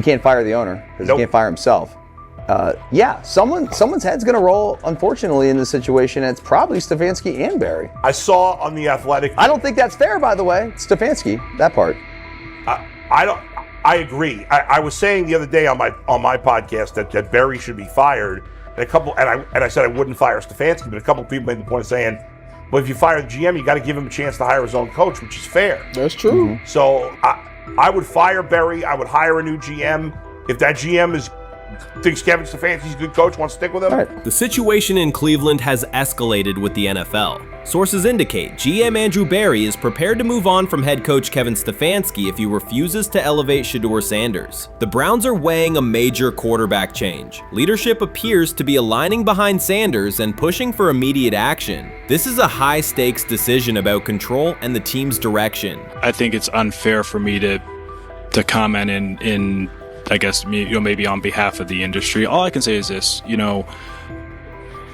You can't fire the owner because Nope. he can't fire himself. Someone's head's going to roll, unfortunately, in this situation. And it's probably Stefanski and Barry. I saw on The Athletic. I don't think that's fair, by the way. It's Stefanski, that part. I agree. I was saying the other day on my podcast that Barry should be fired. And I said I wouldn't fire Stefanski, but a couple of people made the point of saying, well, if you fire the GM, you got to give him a chance to hire his own coach, which is fair. That's true. Mm-hmm. So I would fire Barry. I would hire a new GM. If that GM thinks Kevin Stefanski's a good coach, wants to stick with him. Right. The situation in Cleveland has escalated with the NFL. Sources indicate GM Andrew Barry is prepared to move on from head coach Kevin Stefanski if he refuses to elevate Shedeur Sanders. The Browns are weighing a major quarterback change. Leadership appears to be aligning behind Sanders and pushing for immediate action. This is a high-stakes decision about control and the team's direction. I think it's unfair for me to comment in I guess, maybe on behalf of the industry. All I can say is this,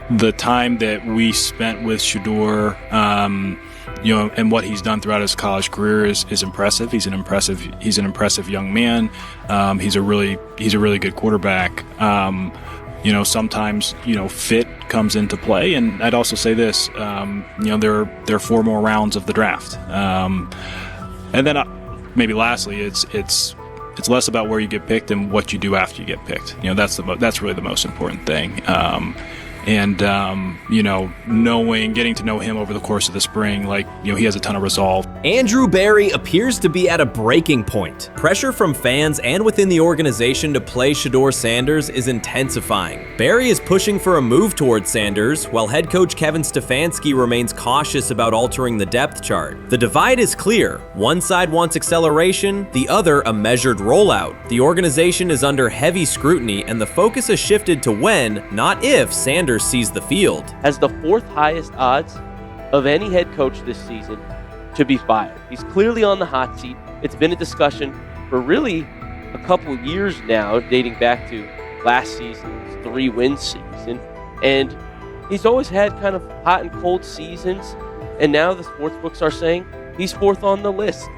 the time that we spent with Shedeur, and what he's done throughout his college career is impressive. He's an impressive young man. He's a really good quarterback. Sometimes, fit comes into play. And I'd also say this, there are 4 more rounds of the draft. And then maybe lastly, it's less about where you get picked and what you do after you get picked. That's really the most important thing. Getting to know him over the course of the spring, he has a ton of resolve. Andrew Barry appears to be at a breaking point. Pressure from fans and within the organization to play Shedeur Sanders is intensifying. Barry is pushing for a move towards Sanders, while head coach Kevin Stefanski remains cautious about altering the depth chart. The divide is clear. One side wants acceleration, the other a measured rollout. The organization is under heavy scrutiny, and the focus has shifted to when, not if, Sanders sees the field. Has the 4th highest odds of any head coach this season to be fired. He's clearly on the hot seat. It's been a discussion for really a couple of years now, dating back to last season's 3-win season. And he's always had kind of hot and cold seasons. And now the sports books are saying he's 4th on the list.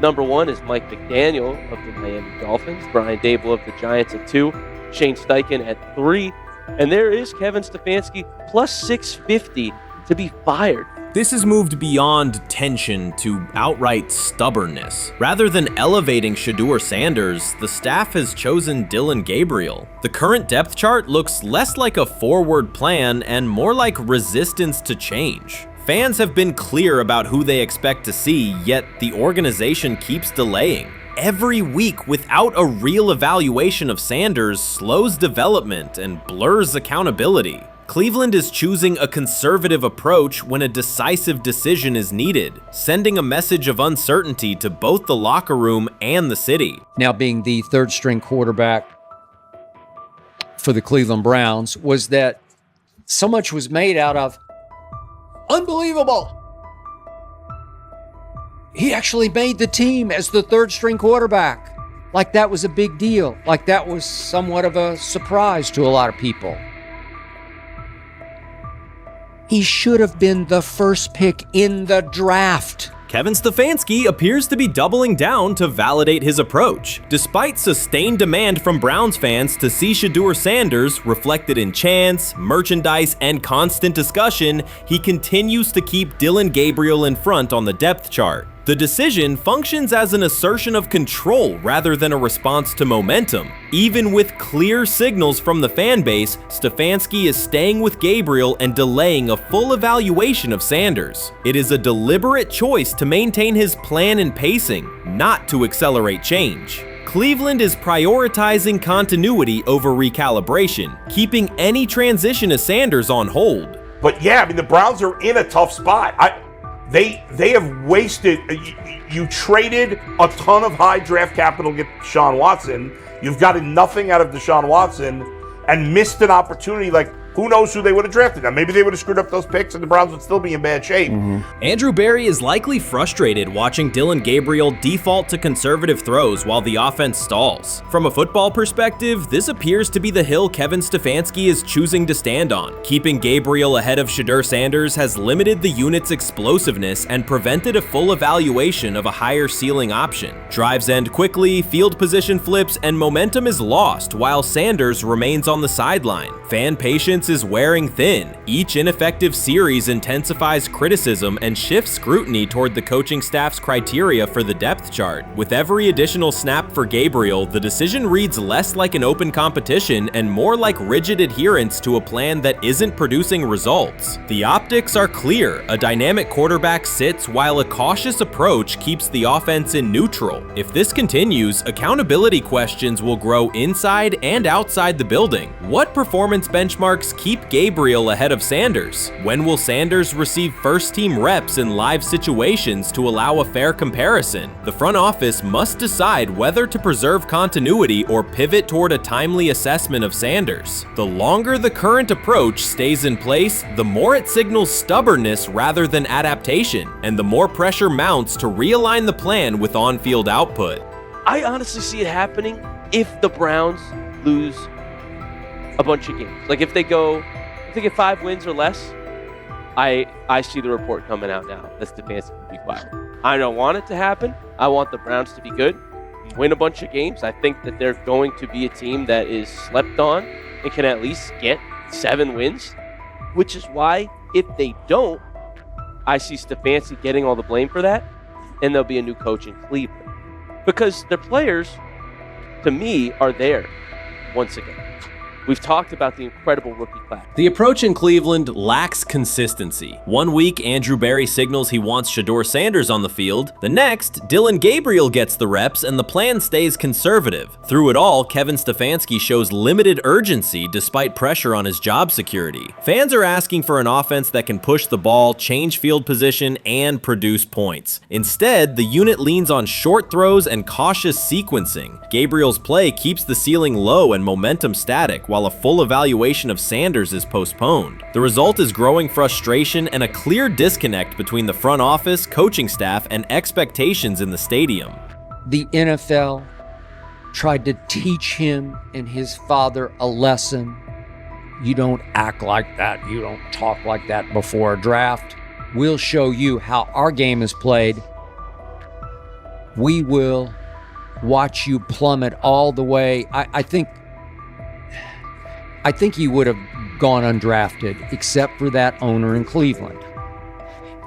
Number 1 is Mike McDaniel of the Miami Dolphins, Brian Dable of the Giants at 2, Shane Steichen at 3, and there is Kevin Stefanski plus 650 to be fired. This has moved beyond tension to outright stubbornness. Rather than elevating Shedeur Sanders, the staff has chosen Dillon Gabriel. The current depth chart looks less like a forward plan and more like resistance to change. Fans have been clear about who they expect to see, yet the organization keeps delaying. Every week without a real evaluation of Sanders slows development and blurs accountability. Cleveland is choosing a conservative approach when a decisive decision is needed, sending a message of uncertainty to both the locker room and the city. Now being the 3rd-string quarterback for the Cleveland Browns, was that so much was made out of unbelievable. He actually made the team as the 3rd-string quarterback. Like that was a big deal. Like that was somewhat of a surprise to a lot of people. He should have been the first pick in the draft. Kevin Stefanski appears to be doubling down to validate his approach. Despite sustained demand from Browns fans to see Shedeur Sanders reflected in chants, merchandise, and constant discussion, he continues to keep Dillon Gabriel in front on the depth chart. The decision functions as an assertion of control rather than a response to momentum. Even with clear signals from the fan base, Stefanski is staying with Gabriel and delaying a full evaluation of Sanders. It is a deliberate choice to maintain his plan and pacing, not to accelerate change. Cleveland is prioritizing continuity over recalibration, keeping any transition to Sanders on hold. But yeah, I mean, the Browns are in a tough spot. They have wasted. You traded a ton of high draft capital to get Deshaun Watson. You've gotten nothing out of Deshaun Watson and missed an opportunity. Like, who knows who they would have drafted. Now, maybe they would have screwed up those picks and the Browns would still be in bad shape. Andrew Berry is likely frustrated watching Dillon Gabriel default to conservative throws while the offense stalls. From a football perspective, this appears to be the hill Kevin Stefanski is choosing to stand on. Keeping Gabriel ahead of Shedeur Sanders has limited the unit's explosiveness and prevented a full evaluation of a higher ceiling option. Drives end quickly, field position flips, and momentum is lost while Sanders remains on the sideline. Fan patience is wearing thin. Each ineffective series intensifies criticism and shifts scrutiny toward the coaching staff's criteria for the depth chart. With every additional snap for Gabriel, the decision reads less like an open competition and more like rigid adherence to a plan that isn't producing results. The optics are clear. A dynamic quarterback sits while a cautious approach keeps the offense in neutral. If this continues, accountability questions will grow inside and outside the building. What performance benchmarks keep Gabriel ahead of Sanders? When will Sanders receive first-team reps in live situations to allow a fair comparison? The front office must decide whether to preserve continuity or pivot toward a timely assessment of Sanders. The longer the current approach stays in place, the more it signals stubbornness rather than adaptation, and the more pressure mounts to realign the plan with on-field output. I honestly see it happening if the Browns lose a bunch of games. Like if they get 5 wins or less, I see the report coming out now that Stefanski will be fired. I don't want it to happen. I want the Browns to be good, win a bunch of games. I think that they're going to be a team that is slept on and can at least get 7 wins, which is why if they don't, I see Stefanski getting all the blame for that, and there'll be a new coach in Cleveland. Because their players, to me, are there once again. We've talked about the incredible rookie class. The approach in Cleveland lacks consistency. One week, Andrew Berry signals he wants Shedeur Sanders on the field. The next, Dillon Gabriel gets the reps and the plan stays conservative. Through it all, Kevin Stefanski shows limited urgency despite pressure on his job security. Fans are asking for an offense that can push the ball, change field position, and produce points. Instead, the unit leans on short throws and cautious sequencing. Gabriel's play keeps the ceiling low and momentum static, while a full evaluation of Sanders is postponed. The result is growing frustration and a clear disconnect between the front office, coaching staff, and expectations in the stadium. The NFL tried to teach him and his father a lesson. You don't act like that. You don't talk like that before a draft. We'll show you how our game is played. We will watch you plummet all the way. I think he would have gone undrafted except for that owner in Cleveland.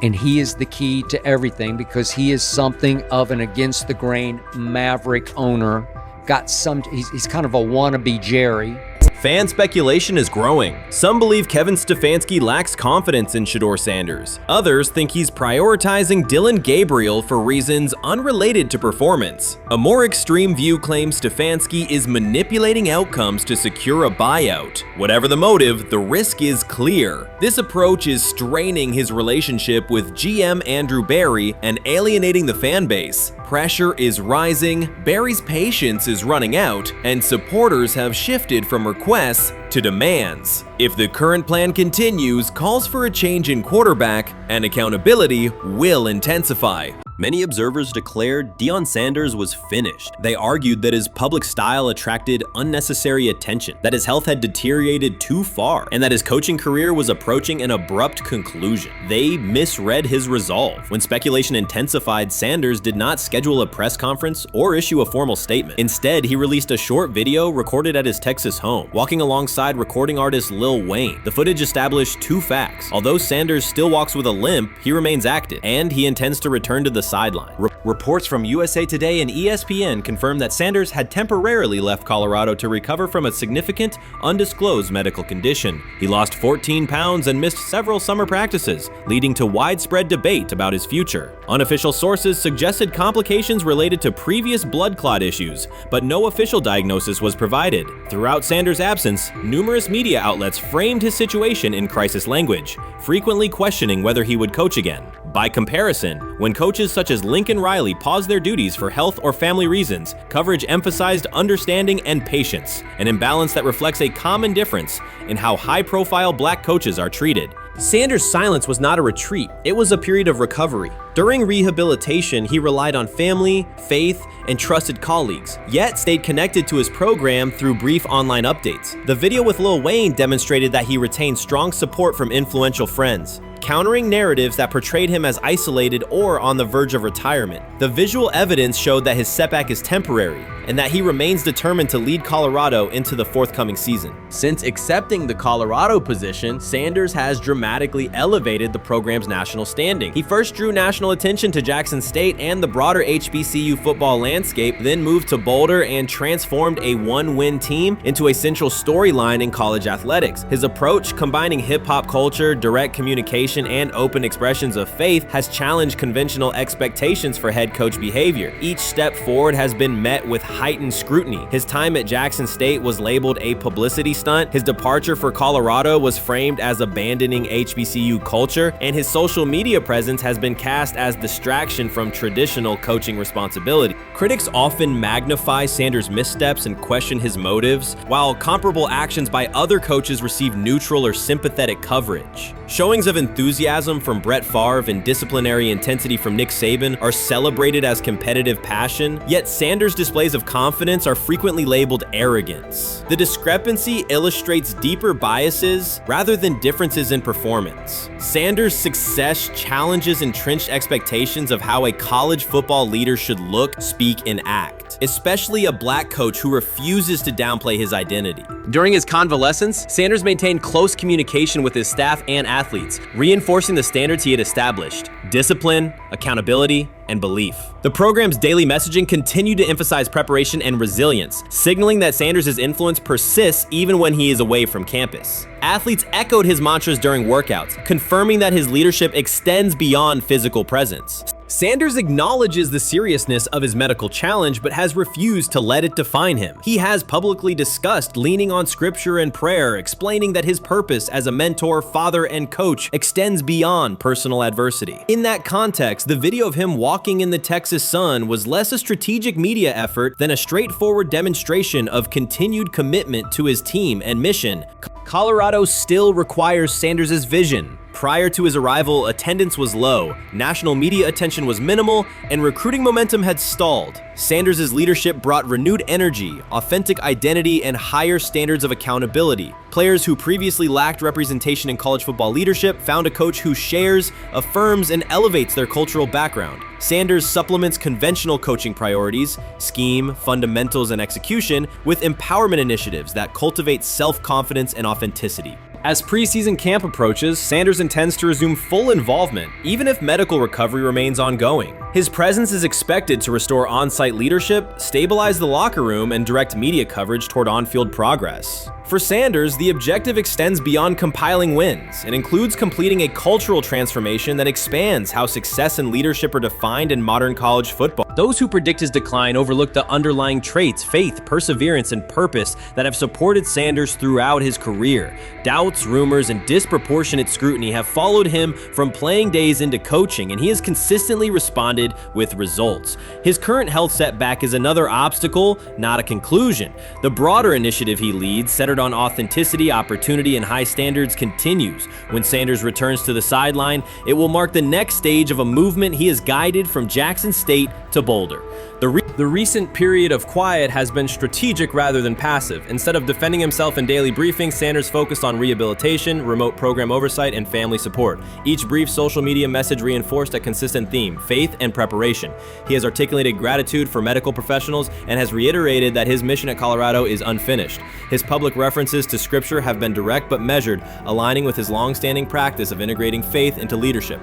And he is the key to everything because he is something of an against-the-grain maverick owner. He's kind of a wannabe Jerry. Fan speculation is growing. Some believe Kevin Stefanski lacks confidence in Shedeur Sanders. Others think he's prioritizing Dillon Gabriel for reasons unrelated to performance. A more extreme view claims Stefanski is manipulating outcomes to secure a buyout. Whatever the motive, the risk is clear. This approach is straining his relationship with GM Andrew Berry and alienating the fan base. Pressure is rising, Berry's patience is running out, and supporters have shifted from requests to demands. If the current plan continues, calls for a change in quarterback and accountability will intensify. Many observers declared Deion Sanders was finished. They argued that his public style attracted unnecessary attention, that his health had deteriorated too far, and that his coaching career was approaching an abrupt conclusion. They misread his resolve. When speculation intensified, Sanders did not schedule a press conference or issue a formal statement. Instead, he released a short video recorded at his Texas home, walking alongside recording artist Lil Wayne. The footage established 2 facts. Although Sanders still walks with a limp, he remains active, and he intends to return to the sideline. Reports from USA Today and ESPN confirm that Sanders had temporarily left Colorado to recover from a significant, undisclosed medical condition. He lost 14 pounds and missed several summer practices, leading to widespread debate about his future. Unofficial sources suggested complications related to previous blood clot issues, but no official diagnosis was provided. Throughout Sanders' absence, numerous media outlets framed his situation in crisis language, frequently questioning whether he would coach again. By comparison, when coaches such as Lincoln Riley paused their duties for health or family reasons, coverage emphasized understanding and patience, an imbalance that reflects a common difference in how high-profile black coaches are treated. Sanders' silence was not a retreat, it was a period of recovery. During rehabilitation, he relied on family, faith, and trusted colleagues, yet stayed connected to his program through brief online updates. The video with Lil Wayne demonstrated that he retained strong support from influential friends, countering narratives that portrayed him as isolated or on the verge of retirement. The visual evidence showed that his setback is temporary, and that he remains determined to lead Colorado into the forthcoming season. Since accepting the Colorado position, Sanders has dramatically elevated the program's national standing. He first drew national attention to Jackson State and the broader HBCU football landscape, then moved to Boulder and transformed a one-win team into a central storyline in college athletics. His approach, combining hip-hop culture, direct communication, and open expressions of faith, has challenged conventional expectations for head coach behavior. Each step forward has been met with heightened scrutiny. His time at Jackson State was labeled a publicity stunt, his departure for Colorado was framed as abandoning HBCU culture, and his social media presence has been cast as distraction from traditional coaching responsibility. Critics often magnify Sanders' missteps and question his motives, while comparable actions by other coaches receive neutral or sympathetic coverage. Showings of enthusiasm from Brett Favre and disciplinary intensity from Nick Saban are celebrated as competitive passion, yet Sanders' displays of confidence are frequently labeled arrogance. The discrepancy illustrates deeper biases rather than differences in performance. Sanders' success challenges entrenched expectations of how a college football leader should look, speak, and act, especially a black coach who refuses to downplay his identity. During his convalescence, Sanders maintained close communication with his staff and athletes, reinforcing the standards he had established: discipline, accountability, and belief. The program's daily messaging continued to emphasize preparation and resilience, signaling that Sanders' influence persists even when he is away from campus. Athletes echoed his mantras during workouts, confirming that his leadership extends beyond physical presence. Sanders acknowledges the seriousness of his medical challenge, but has refused to let it define him. He has publicly discussed leaning on scripture and prayer, explaining that his purpose as a mentor, father, and coach extends beyond personal adversity. In that context, the video of him walking in the Texas sun was less a strategic media effort than a straightforward demonstration of continued commitment to his team and mission. Colorado still requires Sanders' vision. Prior to his arrival, attendance was low, national media attention was minimal, and recruiting momentum had stalled. Sanders' leadership brought renewed energy, authentic identity, and higher standards of accountability. Players who previously lacked representation in college football leadership found a coach who shares, affirms, and elevates their cultural background. Sanders supplements conventional coaching priorities, scheme, fundamentals, and execution with empowerment initiatives that cultivate self-confidence and authenticity. As preseason camp approaches, Sanders intends to resume full involvement, even if medical recovery remains ongoing. His presence is expected to restore on-site leadership, stabilize the locker room, and direct media coverage toward on-field progress. For Sanders, the objective extends beyond compiling wins. It includes completing a cultural transformation that expands how success and leadership are defined in modern college football. Those who predict his decline overlook the underlying traits, faith, perseverance, and purpose that have supported Sanders throughout his career. Doubts, rumors, and disproportionate scrutiny have followed him from playing days into coaching, and he has consistently responded with results. His current health setback is another obstacle, not a conclusion. The broader initiative he leads, centered on authenticity, opportunity, and high standards, continues. When Sanders returns to the sideline, it will mark the next stage of a movement he has guided from Jackson State to Boulder. The recent period of quiet has been strategic rather than passive. Instead of defending himself in daily briefings, Sanders focused on rehabilitation, remote program oversight, and family support. Each brief social media message reinforced a consistent theme: faith and preparation. He has articulated gratitude for medical professionals and has reiterated that his mission at Colorado is unfinished. His public references to scripture have been direct but measured, aligning with his long-standing practice of integrating faith into leadership.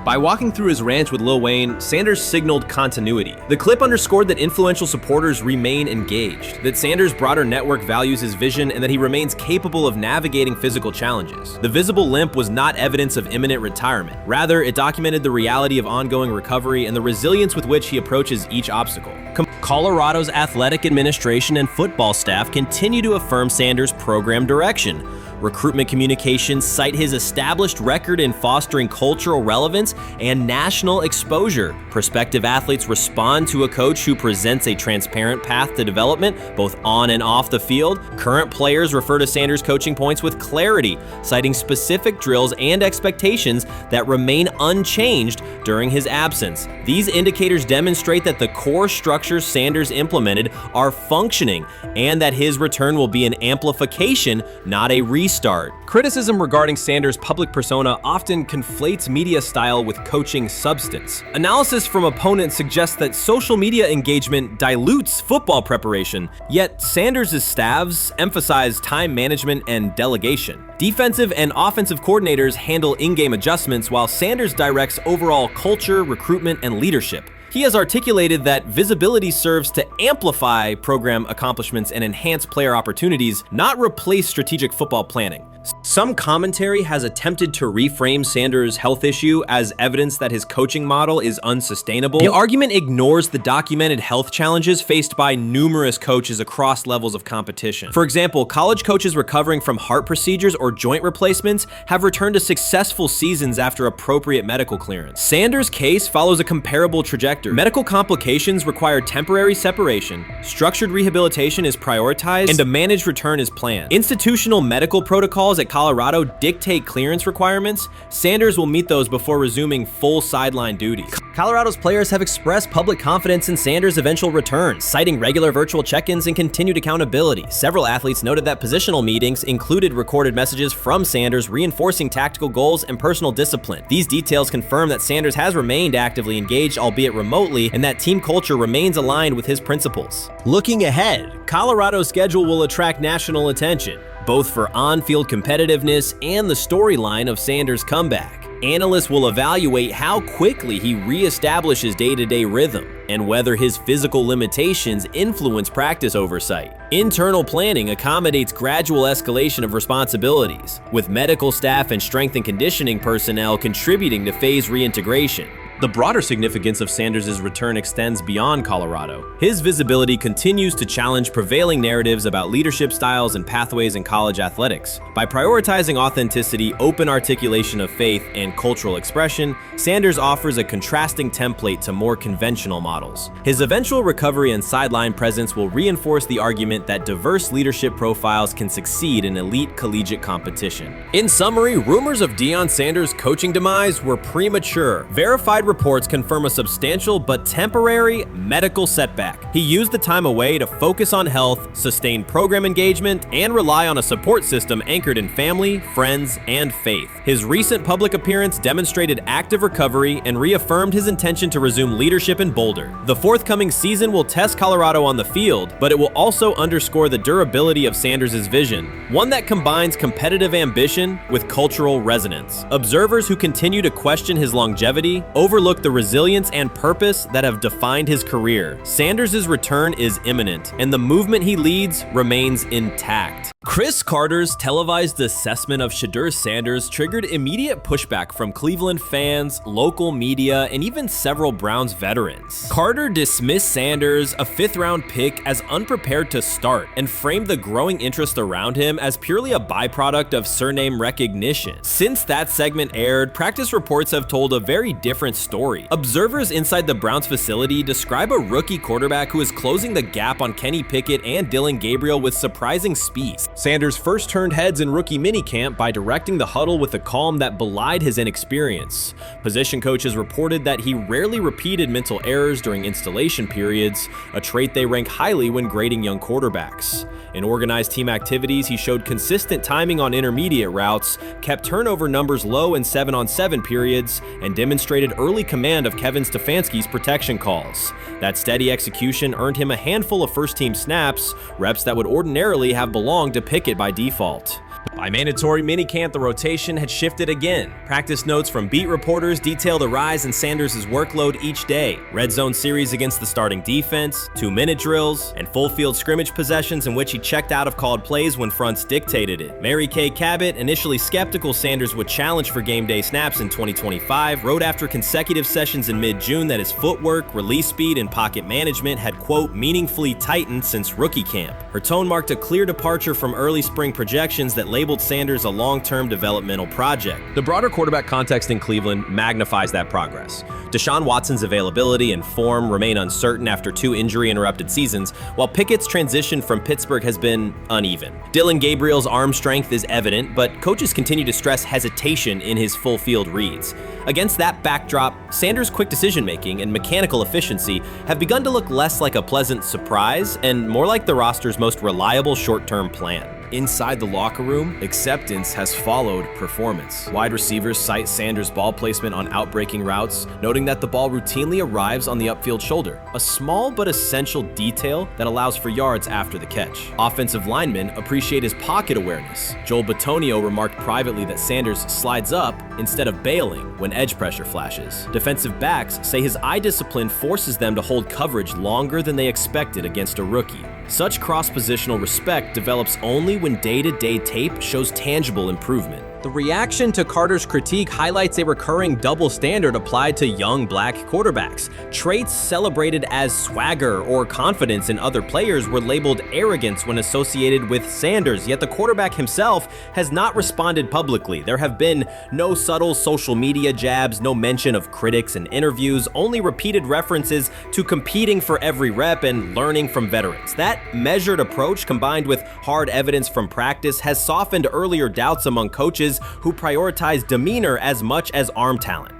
By walking through his ranch with Lil Wayne, Sanders signaled continuity. The clip underscored that influential supporters remain engaged, that Sanders' broader network values his vision, and that he remains capable of navigating physical challenges. The visible limp was not evidence of imminent retirement. Rather, it documented the reality of ongoing recovery and the resilience with which he approaches each obstacle. Colorado's athletic administration and football staff continue to affirm Sanders' program direction. Recruitment communications cite his established record in fostering cultural relevance and national exposure. Prospective athletes respond to a coach who presents a transparent path to development, both on and off the field. Current players refer to Sanders' coaching points with clarity, citing specific drills and expectations that remain unchanged during his absence. These indicators demonstrate that the core structures Sanders implemented are functioning and that his return will be an amplification, not a restart. Criticism regarding Sanders' public persona often conflates media style with coaching substance. Analysis from opponents suggests that social media engagement dilutes football preparation, yet Sanders' staffs emphasize time management and delegation. Defensive and offensive coordinators handle in-game adjustments while Sanders directs overall culture, recruitment, and leadership. He has articulated that visibility serves to amplify program accomplishments and enhance player opportunities, not replace strategic football planning. Some commentary has attempted to reframe Sanders' health issue as evidence that his coaching model is unsustainable. The argument ignores the documented health challenges faced by numerous coaches across levels of competition. For example, college coaches recovering from heart procedures or joint replacements have returned to successful seasons after appropriate medical clearance. Sanders' case follows a comparable trajectory. Medical complications require temporary separation, structured rehabilitation is prioritized, and a managed return is planned. Institutional medical protocols at Colorado dictate clearance requirements. Sanders will meet those before resuming full sideline duties. Colorado's players have expressed public confidence in Sanders' eventual return, citing regular virtual check-ins and continued accountability. Several athletes noted that positional meetings included recorded messages from Sanders reinforcing tactical goals and personal discipline. These details confirm that Sanders has remained actively engaged, albeit remotely, and that team culture remains aligned with his principles. Looking ahead, Colorado's schedule will attract national attention, both for on-field competitiveness and the storyline of Sanders' comeback. Analysts will evaluate how quickly he reestablishes day-to-day rhythm and whether his physical limitations influence practice oversight. Internal planning accommodates gradual escalation of responsibilities, with medical staff and strength and conditioning personnel contributing to phase reintegration. The broader significance of Sanders' return extends beyond Colorado. His visibility continues to challenge prevailing narratives about leadership styles and pathways in college athletics. By prioritizing authenticity, open articulation of faith, and cultural expression, Sanders offers a contrasting template to more conventional models. His eventual recovery and sideline presence will reinforce the argument that diverse leadership profiles can succeed in elite collegiate competition. In summary, rumors of Deion Sanders' coaching demise were premature. Verified reports confirm a substantial but temporary medical setback. He used the time away to focus on health, sustain program engagement, and rely on a support system anchored in family, friends, and faith. His recent public appearance demonstrated active recovery and reaffirmed his intention to resume leadership in Boulder. The forthcoming season will test Colorado on the field, but it will also underscore the durability of Sanders' vision, one that combines competitive ambition with cultural resonance. Observers who continue to question his longevity overlook the resilience and purpose that have defined his career. Sanders' return is imminent, and the movement he leads remains intact. Chris Carter's televised assessment of Shedeur Sanders triggered immediate pushback from Cleveland fans, local media, and even several Browns veterans. Carter dismissed Sanders, a fifth-round pick, as unprepared to start, and framed the growing interest around him as purely a byproduct of surname recognition. Since that segment aired, practice reports have told a very different story. Observers inside the Browns facility describe a rookie quarterback who is closing the gap on Kenny Pickett and Dylan Gabriel with surprising speed. Sanders first turned heads in rookie minicamp by directing the huddle with a calm that belied his inexperience. Position coaches reported that he rarely repeated mental errors during installation periods, a trait they rank highly when grading young quarterbacks. In organized team activities, he showed consistent timing on intermediate routes, kept turnover numbers low in 7-on-7 periods, and demonstrated early command of Kevin Stefanski's protection calls. That steady execution earned him a handful of first-team snaps, reps that would ordinarily have belonged to Pickett by default. By mandatory minicamp, the rotation had shifted again. Practice notes from beat reporters detail the rise in Sanders' workload each day. Red zone series against the starting defense, 2-minute drills, and full field scrimmage possessions in which he checked out of called plays when fronts dictated it. Mary Kay Cabot, initially skeptical Sanders would challenge for game day snaps in 2025, wrote after consecutive sessions in mid-June that his footwork, release speed, and pocket management had, quote, meaningfully tightened since rookie camp. Her tone marked a clear departure from early spring projections that later labeled Sanders a long-term developmental project. The broader quarterback context in Cleveland magnifies that progress. Deshaun Watson's availability and form remain uncertain after 2 injury-interrupted seasons, while Pickett's transition from Pittsburgh has been uneven. Dillon Gabriel's arm strength is evident, but coaches continue to stress hesitation in his full-field reads. Against that backdrop, Sanders' quick decision-making and mechanical efficiency have begun to look less like a pleasant surprise and more like the roster's most reliable short-term plan. Inside the locker room, acceptance has followed performance. Wide receivers cite Sanders' ball placement on outbreaking routes, noting that the ball routinely arrives on the upfield shoulder, a small but essential detail that allows for yards after the catch. Offensive linemen appreciate his pocket awareness. Joel Bitonio remarked privately that Sanders slides up instead of bailing when edge pressure flashes. Defensive backs say his eye discipline forces them to hold coverage longer than they expected against a rookie. Such cross-positional respect develops only when day-to-day tape shows tangible improvement. The reaction to Carter's critique highlights a recurring double standard applied to young black quarterbacks. Traits celebrated as swagger or confidence in other players were labeled arrogance when associated with Sanders, yet the quarterback himself has not responded publicly. There have been no subtle social media jabs, no mention of critics in interviews, only repeated references to competing for every rep and learning from veterans. That measured approach, combined with hard evidence from practice, has softened earlier doubts among coaches who prioritize demeanor as much as arm talent.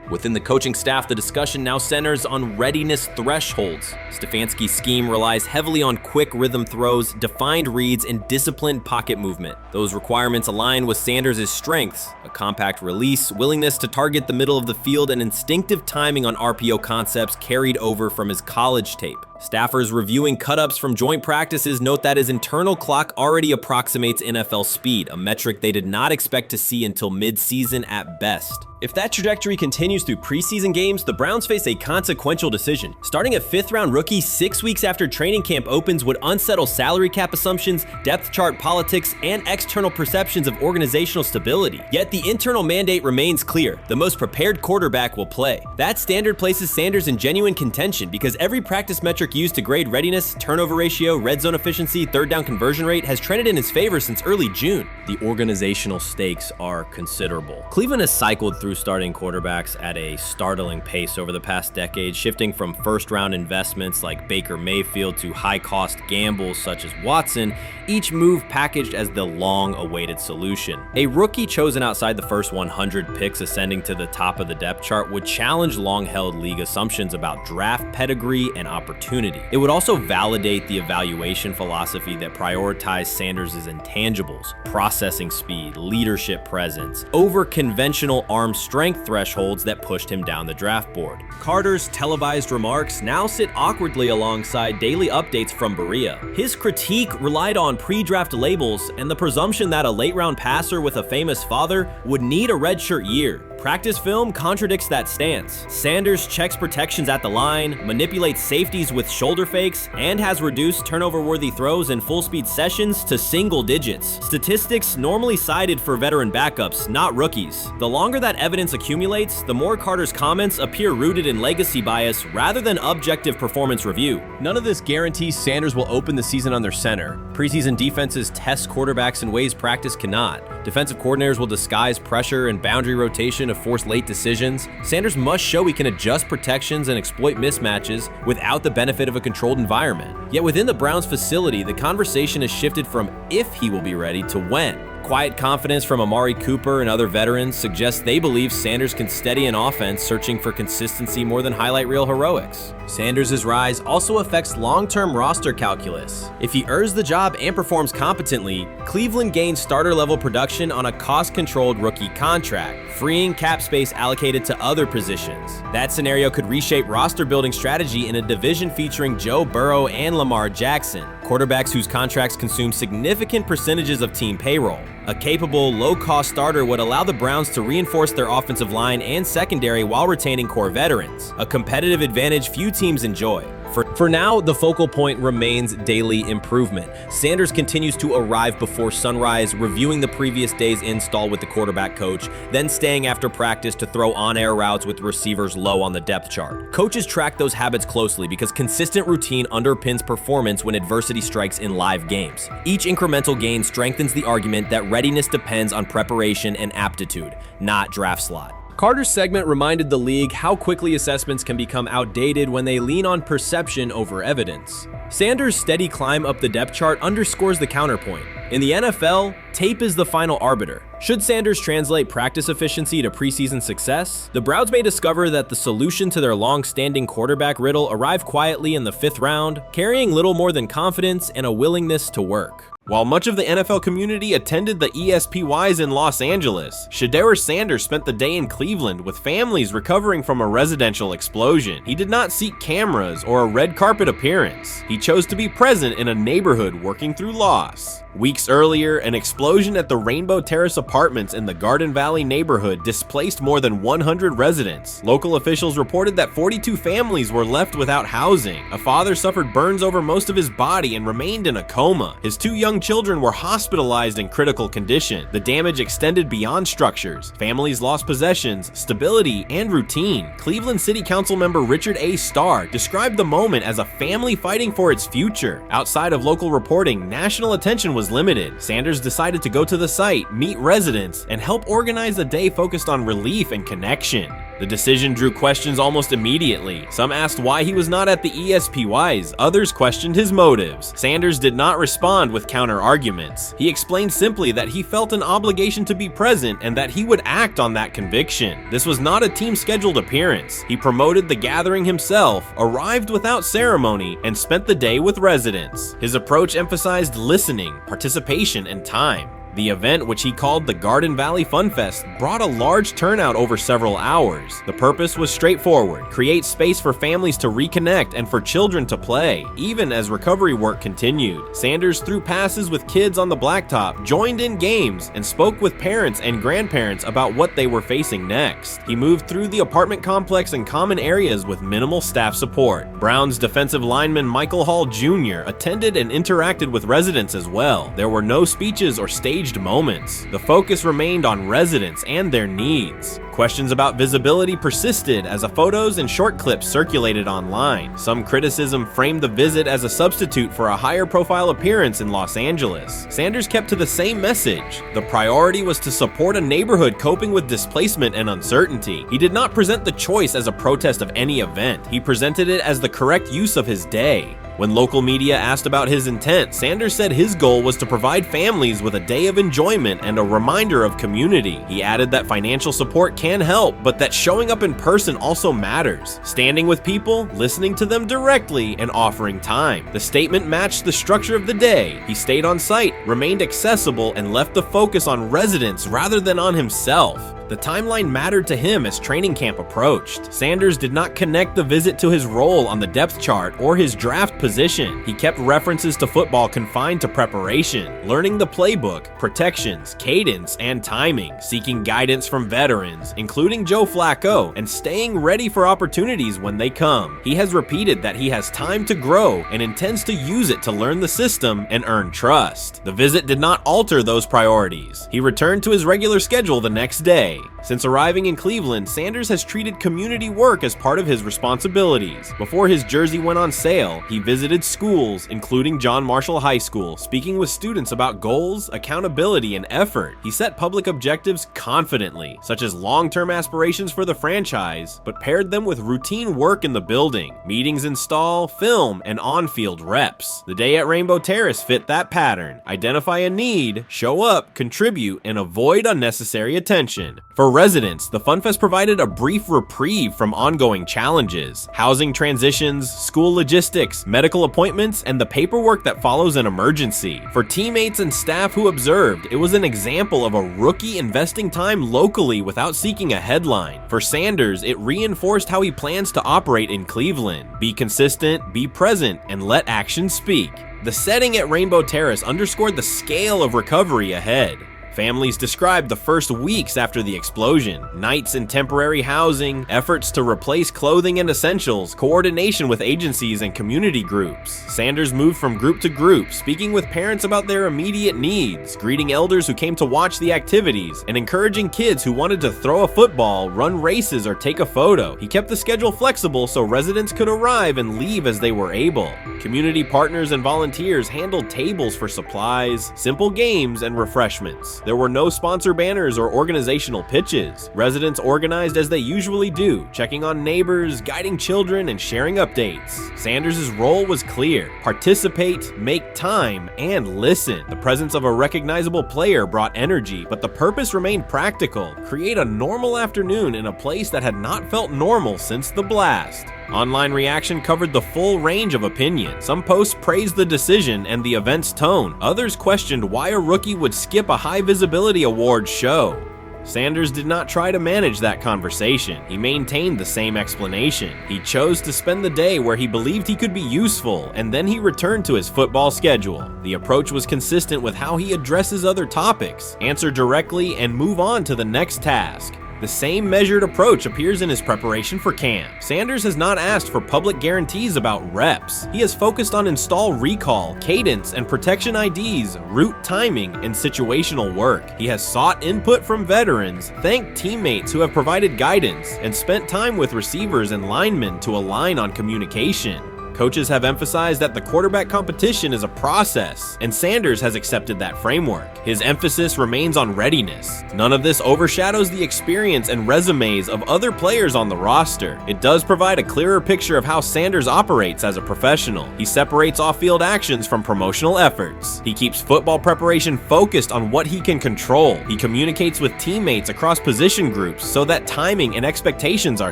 Within the coaching staff, the discussion now centers on readiness thresholds. Stefanski's scheme relies heavily on quick rhythm throws, defined reads, and disciplined pocket movement. Those requirements align with Sanders' strengths: a compact release, willingness to target the middle of the field, and instinctive timing on RPO concepts carried over from his college tape. Staffers reviewing cut-ups from joint practices note that his internal clock already approximates NFL speed, a metric they did not expect to see until mid-season at best. If that trajectory continues through preseason games, the Browns face a consequential decision. Starting a 5th-round rookie 6 weeks after training camp opens would unsettle salary cap assumptions, depth chart politics, and external perceptions of organizational stability. Yet the internal mandate remains clear: the most prepared quarterback will play. That standard places Sanders in genuine contention because every practice metric used to grade readiness, turnover ratio, red zone efficiency, third down conversion rate has trended in his favor since early June. The organizational stakes are considerable. Cleveland has cycled through starting quarterbacks at a startling pace over the past decade, shifting from first-round investments like Baker Mayfield to high-cost gambles such as Watson, each move packaged as the long-awaited solution. A rookie chosen outside the first 100 picks ascending to the top of the depth chart would challenge long-held league assumptions about draft pedigree and opportunity. It would also validate the evaluation philosophy that prioritized Sanders' intangibles: processing speed, leadership presence, over conventional arm strength thresholds that pushed him down the draft board. Carter's televised remarks now sit awkwardly alongside daily updates from Berea. His critique relied on pre-draft labels and the presumption that a late-round passer with a famous father would need a redshirt year. Practice film contradicts that stance. Sanders checks protections at the line, manipulates safeties with shoulder fakes, and has reduced turnover-worthy throws in full-speed sessions to single digits. Statistics normally cited for veteran backups, not rookies. The longer that evidence accumulates, the more Carter's comments appear rooted in legacy bias rather than objective performance review. None of this guarantees Sanders will open the season under center. Preseason defenses test quarterbacks in ways practice cannot. Defensive coordinators will disguise pressure and boundary rotation to force late decisions. Sanders must show he can adjust protections and exploit mismatches without the benefit of a controlled environment. Yet within the Browns facility, the conversation has shifted from if he will be ready to when. Quiet confidence from Amari Cooper and other veterans suggests they believe Sanders can steady an offense searching for consistency more than highlight reel heroics. Sanders' rise also affects long-term roster calculus. If he earns the job and performs competently, Cleveland gains starter-level production on a cost-controlled rookie contract, freeing cap space allocated to other positions. That scenario could reshape roster-building strategy in a division featuring Joe Burrow and Lamar Jackson, quarterbacks whose contracts consume significant percentages of team payroll. A capable, low-cost starter would allow the Browns to reinforce their offensive line and secondary while retaining core veterans, a competitive advantage few teams enjoy. For now, the focal point remains daily improvement. Sanders continues to arrive before sunrise, reviewing the previous day's install with the quarterback coach, then staying after practice to throw on-air routes with receivers low on the depth chart. Coaches track those habits closely because consistent routine underpins performance when adversity strikes in live games. Each incremental gain strengthens the argument that readiness depends on preparation and aptitude, not draft slot. Carter's segment reminded the league how quickly assessments can become outdated when they lean on perception over evidence. Sanders' steady climb up the depth chart underscores the counterpoint. In the NFL, tape is the final arbiter. Should Sanders translate practice efficiency to preseason success, the Browns may discover that the solution to their long-standing quarterback riddle arrived quietly in the 5th round, carrying little more than confidence and a willingness to work. While much of the NFL community attended the ESPYs in Los Angeles, Shedeur Sanders spent the day in Cleveland with families recovering from a residential explosion. He did not seek cameras or a red carpet appearance. He chose to be present in a neighborhood working through loss. Weeks earlier, an explosion at the Rainbow Terrace apartments in the Garden Valley neighborhood displaced more than 100 residents. Local officials reported that 42 families were left without housing. A father suffered burns over most of his body and remained in a coma. His 2 young children were hospitalized in critical condition. The damage extended beyond structures. Families lost possessions, stability, and routine. Cleveland City Council member Richard A. Starr described the moment as a family fighting for its future. Outside of local reporting, national attention was limited. Sanders decided to go to the site, meet residents, and help organize a day focused on relief and connection. The decision drew questions almost immediately. Some asked why he was not at the ESPYs, others questioned his motives. Sanders did not respond with counter-arguments. He explained simply that he felt an obligation to be present and that he would act on that conviction. This was not a team-scheduled appearance. He promoted the gathering himself, arrived without ceremony, and spent the day with residents. His approach emphasized listening, participation, and time. The event, which he called the Garden Valley Fun Fest, brought a large turnout over several hours. The purpose was straightforward: create space for families to reconnect and for children to play, even as recovery work continued. Sanders threw passes with kids on the blacktop, joined in games, and spoke with parents and grandparents about what they were facing next. He moved through the apartment complex and common areas with minimal staff support. Browns defensive lineman Michael Hall Jr. attended and interacted with residents as well. There were no speeches or staged moments. The focus remained on residents and their needs. Questions about visibility persisted as photos and short clips circulated online. Some criticism framed the visit as a substitute for a higher profile appearance in Los Angeles. Sanders kept to the same message. The priority was to support a neighborhood coping with displacement and uncertainty. He did not present the choice as a protest of any event. He presented it as the correct use of his day. When local media asked about his intent, Sanders said his goal was to provide families with a day of enjoyment and a reminder of community. He added that financial support can help, but that showing up in person also matters. Standing with people, listening to them directly, and offering time. The statement matched the structure of the day. He stayed on site, remained accessible, and left the focus on residents rather than on himself. The timeline mattered to him as training camp approached. Sanders did not connect the visit to his role on the depth chart or his draft position. He kept references to football confined to preparation, learning the playbook, protections, cadence, and timing, seeking guidance from veterans, including Joe Flacco, and staying ready for opportunities when they come. He has repeated that he has time to grow and intends to use it to learn the system and earn trust. The visit did not alter those priorities. He returned to his regular schedule the next day. Since arriving in Cleveland, Sanders has treated community work as part of his responsibilities. Before his jersey went on sale, he visited schools, including John Marshall High School, speaking with students about goals, accountability, and effort. He set public objectives confidently, such as long-term aspirations for the franchise, but paired them with routine work in the building, meetings install, film, and on-field reps. The day at Rainbow Terrace fit that pattern. Identify a need, show up, contribute, and avoid unnecessary attention. For residents, the FunFest provided a brief reprieve from ongoing challenges: housing transitions, school logistics, medical appointments, and the paperwork that follows an emergency. For teammates and staff who observed, it was an example of a rookie investing time locally without seeking a headline. For Sanders, it reinforced how he plans to operate in Cleveland: be consistent, be present, and let actions speak. The setting at Rainbow Terrace underscored the scale of recovery ahead. Families described the first weeks after the explosion: nights in temporary housing, efforts to replace clothing and essentials, coordination with agencies and community groups. Sanders moved from group to group, speaking with parents about their immediate needs, greeting elders who came to watch the activities, and encouraging kids who wanted to throw a football, run races, or take a photo. He kept the schedule flexible so residents could arrive and leave as they were able. Community partners and volunteers handled tables for supplies, simple games, and refreshments. There were no sponsor banners or organizational pitches. Residents organized as they usually do, checking on neighbors, guiding children, and sharing updates. Sanders' role was clear: participate, make time, and listen. The presence of a recognizable player brought energy, but the purpose remained practical: create a normal afternoon in a place that had not felt normal since the blast. Online reaction covered the full range of opinion. Some posts praised the decision and the event's tone. Others questioned why a rookie would skip a high visibility awards show. Sanders did not try to manage that conversation. He maintained the same explanation. He chose to spend the day where he believed he could be useful, and then he returned to his football schedule. The approach was consistent with how he addresses other topics: answer directly and move on to the next task. The same measured approach appears in his preparation for camp. Sanders has not asked for public guarantees about reps. He has focused on install recall, cadence, and protection IDs, route timing, and situational work. He has sought input from veterans, thanked teammates who have provided guidance, and spent time with receivers and linemen to align on communication. Coaches have emphasized that the quarterback competition is a process, and Sanders has accepted that framework. His emphasis remains on readiness. None of this overshadows the experience and resumes of other players on the roster. It does provide a clearer picture of how Sanders operates as a professional. He separates off-field actions from promotional efforts. He keeps football preparation focused on what he can control. He communicates with teammates across position groups so that timing and expectations are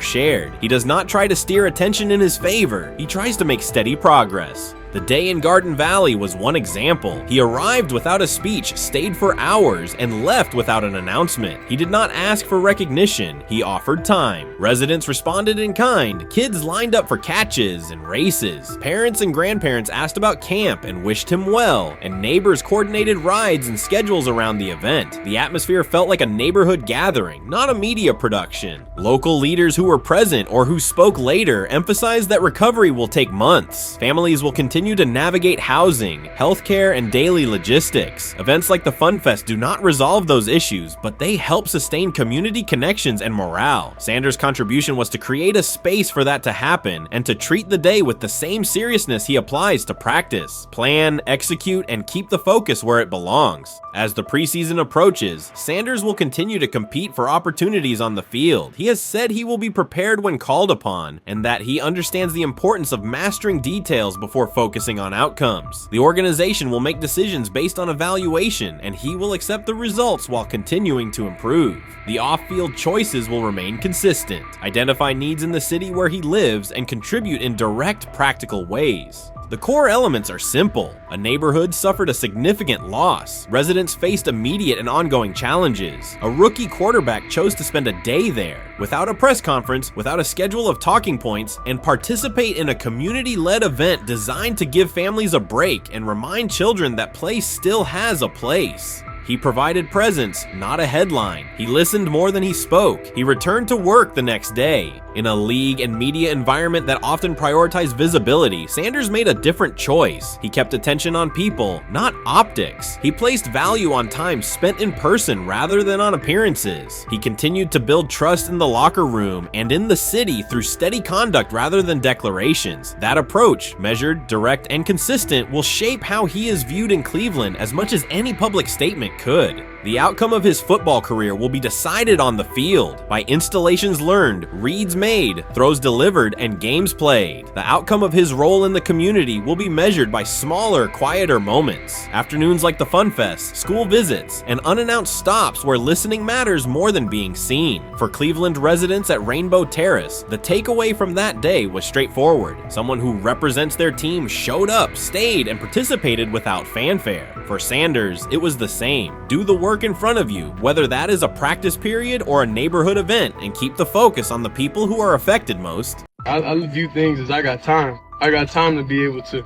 shared. He does not try to steer attention in his favor. He tries to make steady progress. The day in Garden Valley was one example. He arrived without a speech, stayed for hours, and left without an announcement. He did not ask for recognition. He offered time. Residents responded in kind. Kids lined up for catches and races. Parents and grandparents asked about camp and wished him well, and neighbors coordinated rides and schedules around the event. The atmosphere felt like a neighborhood gathering, not a media production. Local leaders who were present or who spoke later emphasized that recovery will take months. Families will continue to navigate housing, healthcare, and daily logistics. Events like the Fun Fest do not resolve those issues, but they help sustain community connections and morale. Sanders' contribution was to create a space for that to happen and to treat the day with the same seriousness he applies to practice: plan, execute, and keep the focus where it belongs. As the preseason approaches, Sanders will continue to compete for opportunities on the field. He has said he will be prepared when called upon, and that he understands the importance of mastering details before focusing on outcomes. The organization will make decisions based on evaluation, and he will accept the results while continuing to improve. The off-field choices will remain consistent: identify needs in the city where he lives and contribute in direct, practical ways. The core elements are simple. A neighborhood suffered a significant loss. Residents faced immediate and ongoing challenges. A rookie quarterback chose to spend a day there, without a press conference, without a schedule of talking points, and participate in a community-led event designed to give families a break and remind children that play still has a place. He provided presence, not a headline. He listened more than he spoke. He returned to work the next day. In a league and media environment that often prioritize visibility, Sanders made a different choice. He kept attention on people, not optics. He placed value on time spent in person rather than on appearances. He continued to build trust in the locker room and in the city through steady conduct rather than declarations. That approach, measured, direct, and consistent, will shape how he is viewed in Cleveland as much as any public statement could. The outcome of his football career will be decided on the field by installations learned, reads made, throws delivered, and games played. The outcome of his role in the community will be measured by smaller, quieter moments. Afternoons like the Fun Fest, school visits, and unannounced stops where listening matters more than being seen. For Cleveland residents at Rainbow Terrace, the takeaway from that day was straightforward. Someone who represents their team showed up, stayed, and participated without fanfare. For Sanders, it was the same. Do the work in front of you, whether that is a practice period or a neighborhood event, and keep the focus on the people who are affected most. I view things as I got time. I got time to be able to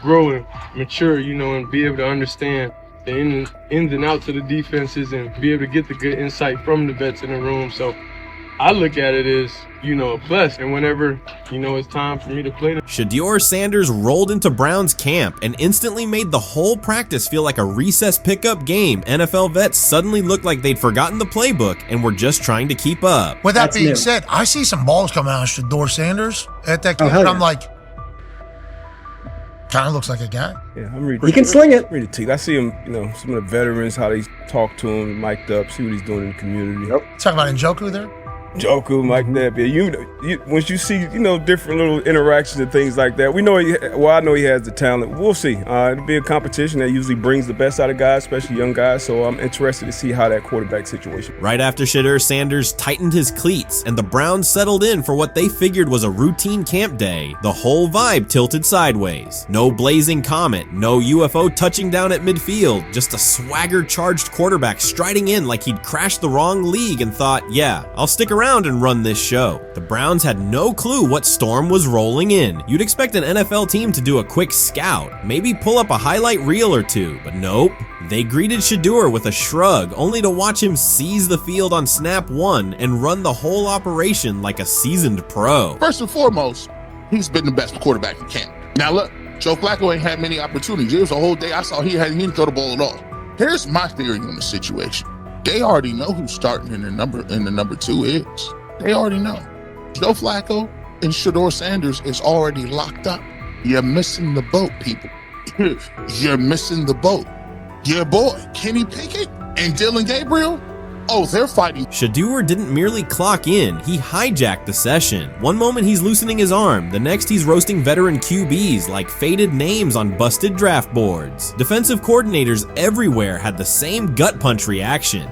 grow and mature, and be able to understand the ins and outs of the defenses and be able to get the good insight from the vets in the room. So I look at it as, a plus. And whenever, it's time for me to play them. Shedeur Sanders rolled into Browns camp and instantly made the whole practice feel like a recess pickup game. NFL vets suddenly looked like they'd forgotten the playbook and were just trying to keep up. With that being said, I see some balls coming out of Shedeur Sanders at that game, and I'm like, kind of looks like a guy. Yeah, I'm ready. He can sling it. Ready to. I see him, some of the veterans, how they talk to him, mic'd up, see what he's doing in the community. Yep. Talking about Njoku there? Joku, Mike Neb. Yeah, once you see, different little interactions and things like that, I know he has the talent. We'll see. It'll be a competition that usually brings the best out of guys, especially young guys. So I'm interested to see how that quarterback situation. Right after Shedeur Sanders tightened his cleats and the Browns settled in for what they figured was a routine camp day, the whole vibe tilted sideways. No blazing comet, no UFO touching down at midfield, just a swagger-charged quarterback striding in like he'd crashed the wrong league and thought, yeah, I'll stick around and run this show. The Browns had no clue what storm was rolling in. You'd expect an NFL team to do a quick scout, maybe pull up a highlight reel or two, but nope. They greeted Shedeur with a shrug, only to watch him seize the field on snap one and run the whole operation like a seasoned pro. First and foremost, he's been the best quarterback in camp. Now look, Joe Flacco ain't had many opportunities. There was a whole day I saw he didn't throw the ball at all. Here's my theory on the situation. They already know who's starting in the number 2 is. They already know. Joe Flacco and Shedeur Sanders is already locked up. You're missing the boat, people. You're missing the boat. Your boy, Kenny Pickett and Dylan Gabriel, they're fighting. Shedeur didn't merely clock in, he hijacked the session. One moment he's loosening his arm, the next he's roasting veteran QBs like faded names on busted draft boards. Defensive coordinators everywhere had the same gut punch reaction.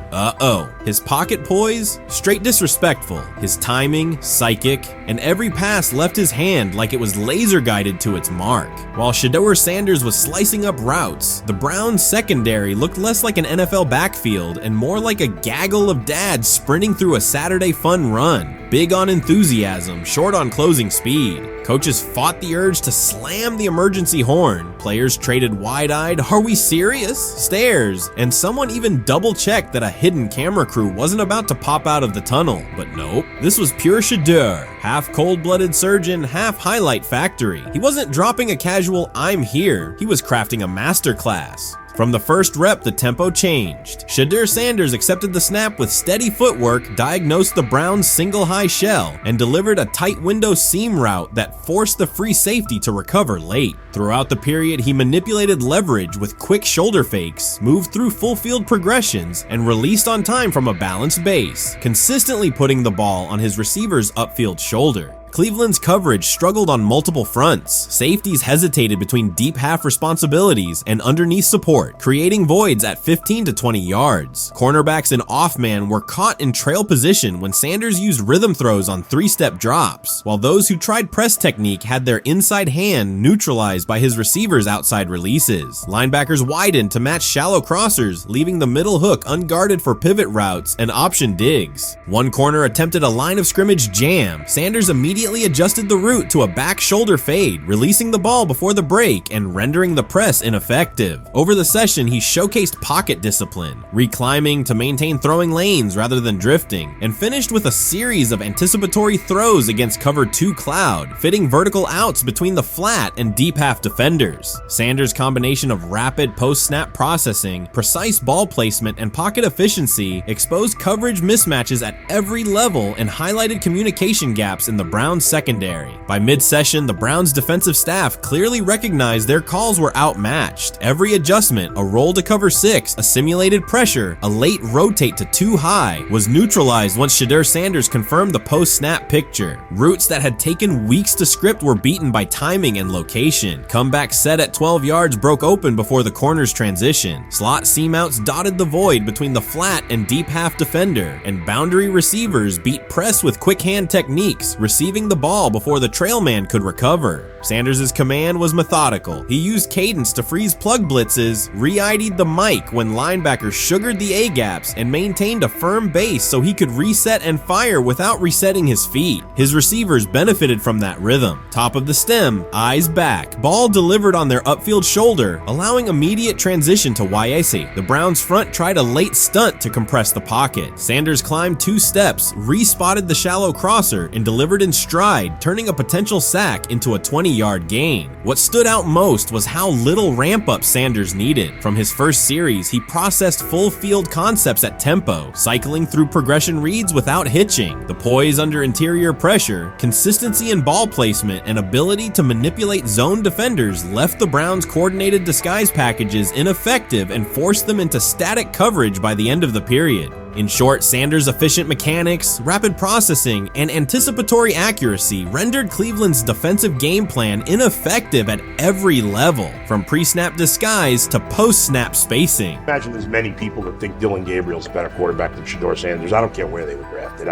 His pocket poise, straight disrespectful. His timing, psychic, and every pass left his hand like it was laser guided to its mark. While Shedeur Sanders was slicing up routes, the Browns secondary looked less like an NFL backfield and more like a gaggle of dads sprinting through a Saturday fun run. Big on enthusiasm, short on closing speed. Coaches fought the urge to slam the emergency horn. Players traded wide-eyed, "Are we serious?" stares, and someone even double-checked that a hidden camera crew wasn't about to pop out of the tunnel. But nope, this was pure Shedeur. Half cold-blooded surgeon, half highlight factory. He wasn't dropping a casual "I'm here," he was crafting a masterclass. From the first rep, the tempo changed. Shedeur Sanders accepted the snap with steady footwork, diagnosed the Browns' single high shell, and delivered a tight window seam route that forced the free safety to recover late. Throughout the period, he manipulated leverage with quick shoulder fakes, moved through full field progressions, and released on time from a balanced base, consistently putting the ball on his receiver's upfield shoulder. Cleveland's coverage struggled on multiple fronts. Safeties hesitated between deep half responsibilities and underneath support, creating voids at 15 to 20 yards. Cornerbacks and off-man were caught in trail position when Sanders used rhythm throws on 3-step drops, while those who tried press technique had their inside hand neutralized by his receivers' outside releases. Linebackers widened to match shallow crossers, leaving the middle hook unguarded for pivot routes and option digs. One corner attempted a line of scrimmage jam. Sanders immediately adjusted the route to a back shoulder fade, releasing the ball before the break and rendering the press ineffective. Over the session, he showcased pocket discipline, reclimbing to maintain throwing lanes rather than drifting, and finished with a series of anticipatory throws against cover 2 cloud, fitting vertical outs between the flat and deep half defenders. Sanders' combination of rapid post-snap processing, precise ball placement, and pocket efficiency exposed coverage mismatches at every level and highlighted communication gaps in the Browns secondary. By mid-session, the Browns defensive staff clearly recognized their calls were outmatched. Every adjustment, a roll to cover 6, a simulated pressure, a late rotate to 2 high, was neutralized once Shedeur Sanders confirmed the post-snap picture. Routes that had taken weeks to script were beaten by timing and location. Comeback set at 12 yards broke open before the corner's transition. Slot seam outs dotted the void between the flat and deep half defender, and boundary receivers beat press with quick hand techniques, receiving retrieving the ball before the trail man could recover. Sanders' command was methodical. He used cadence to freeze plug blitzes, re-ID'd the mic when linebackers sugared the A-gaps, and maintained a firm base so he could reset and fire without resetting his feet. His receivers benefited from that rhythm. Top of the stem, eyes back. Ball delivered on their upfield shoulder, allowing immediate transition to YAC. The Browns front tried a late stunt to compress the pocket. Sanders climbed 2 steps, re-spotted the shallow crosser, and delivered in stride, turning a potential sack into a 20-yard gain. What stood out most was how little ramp-up Sanders needed. From his first series, he processed full field concepts at tempo, cycling through progression reads without hitching. The poise under interior pressure, consistency in ball placement, and ability to manipulate zone defenders left the Browns' coordinated disguise packages ineffective and forced them into static coverage by the end of the period. In short, Sanders' efficient mechanics, rapid processing, and anticipatory accuracy rendered Cleveland's defensive game plan ineffective at every level, from pre-snap disguise to post-snap spacing. Imagine there's many people that think Dylan Gabriel's a better quarterback than Shedeur Sanders. I don't care where they were drafted.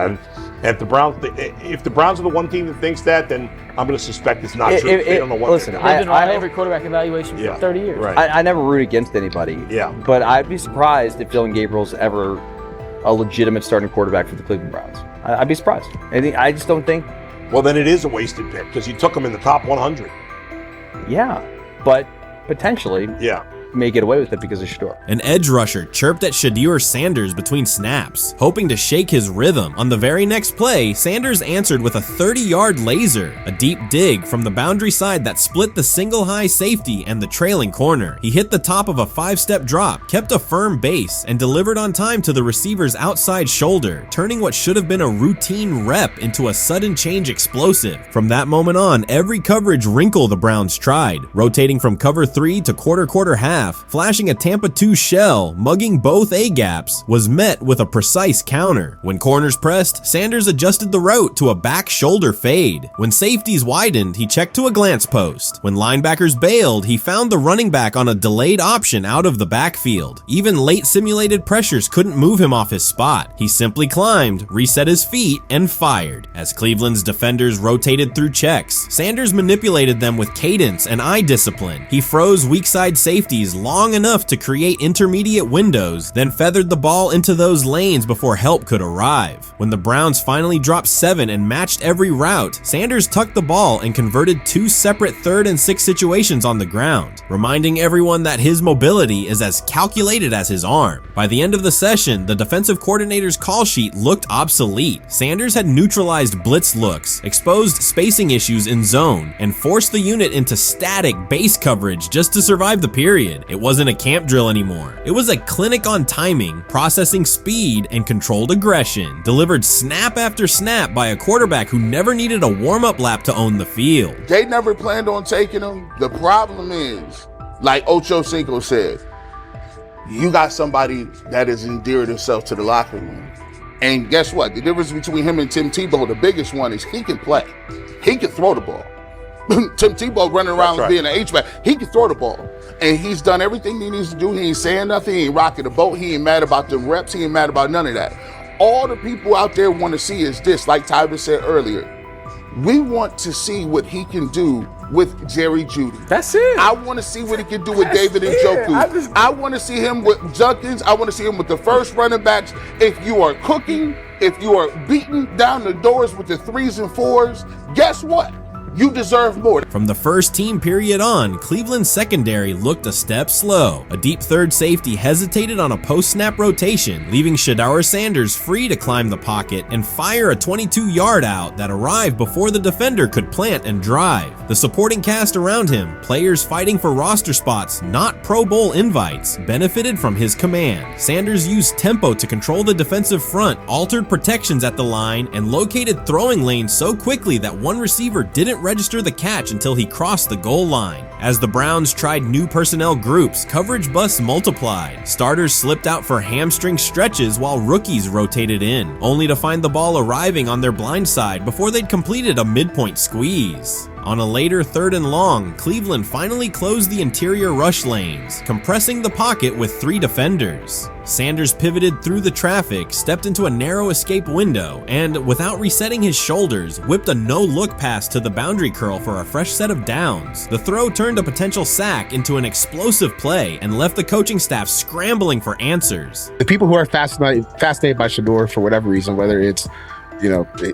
If the Browns are the one team that thinks that, then I'm going to suspect it's not true. They don't know what. Listen, They've been right every quarterback evaluation for 30 years. Right. I never root against anybody. Yeah. But I'd be surprised if Dylan Gabriel's ever a legitimate starting quarterback for the Cleveland Browns. I'd be surprised. I just don't think. Well, then it is a wasted pick because you took him in the top 100. Yeah, but potentially. Yeah. May get away with it because of Shedeur. An edge rusher chirped at Shedeur Sanders between snaps, hoping to shake his rhythm. On the very next play, Sanders answered with a 30-yard laser, a deep dig from the boundary side that split the single high safety and the trailing corner. He hit the top of a 5-step drop, kept a firm base, and delivered on time to the receiver's outside shoulder, turning what should have been a routine rep into a sudden change explosive. From that moment on, every coverage wrinkle the Browns tried, rotating from cover 3 to quarter half, flashing a Tampa 2 shell, mugging both A-gaps, was met with a precise counter. When corners pressed, Sanders adjusted the route to a back shoulder fade. When safeties widened, he checked to a glance post. When linebackers bailed, he found the running back on a delayed option out of the backfield. Even late simulated pressures couldn't move him off his spot. He simply climbed, reset his feet, and fired. As Cleveland's defenders rotated through checks, Sanders manipulated them with cadence and eye discipline. He froze weak side safeties long enough to create intermediate windows, then feathered the ball into those lanes before help could arrive. When the Browns finally dropped 7 and matched every route, Sanders tucked the ball and converted 2 separate 3rd and 6 situations on the ground, reminding everyone that his mobility is as calculated as his arm. By the end of the session, the defensive coordinator's call sheet looked obsolete. Sanders had neutralized blitz looks, exposed spacing issues in zone, and forced the unit into static base coverage just to survive the period. It wasn't a camp drill anymore. It was a clinic on timing, processing speed, and controlled aggression, delivered snap after snap by a quarterback who never needed a warm-up lap to own the field. They never planned on taking him. The problem is, like Ocho Cinco said, you got somebody that has endeared himself to the locker room. And guess what? The difference between him and Tim Tebow, the biggest one, is he can play. He can throw the ball. Tim Tebow running around being an H-back, he can throw the ball. And he's done everything he needs to do. He ain't saying nothing. He ain't rocking the boat. He ain't mad about the reps. He ain't mad about none of that. All the people out there want to see is this, like Tyler said earlier. We want to see what he can do with Jerry Jeudy. That's it. I want to see what he can do with David Njoku. I want to see him with Junkins. I want to see him with the first running backs. If you are cooking, if you are beating down the doors with the 3s and 4s, guess what? You deserve more. From the first team period on, Cleveland's secondary looked a step slow. A deep third safety hesitated on a post-snap rotation, leaving Shedeur Sanders free to climb the pocket and fire a 22-yard out that arrived before the defender could plant and drive. The supporting cast around him, players fighting for roster spots, not Pro Bowl invites, benefited from his command. Sanders used tempo to control the defensive front, altered protections at the line, and located throwing lanes so quickly that one receiver didn't register the catch until he crossed the goal line. As the Browns tried new personnel groups, coverage busts multiplied. Starters slipped out for hamstring stretches while rookies rotated in, only to find the ball arriving on their blind side before they'd completed a midpoint squeeze. On a later 3rd and long, Cleveland finally closed the interior rush lanes, compressing the pocket with 3 defenders. Sanders pivoted through the traffic, stepped into a narrow escape window, and, without resetting his shoulders, whipped a no-look pass to the boundary curl for a fresh set of downs. The throw turned a potential sack into an explosive play and left the coaching staff scrambling for answers. The people who are fascinated by Shedeur for whatever reason, whether it's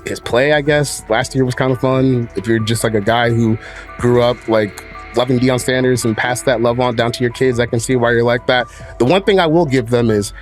his play, I guess, last year was kind of fun. If you're just like a guy who grew up like loving Deion Sanders and passed that love on down to your kids, I can see why you're like that. The one thing I will give them is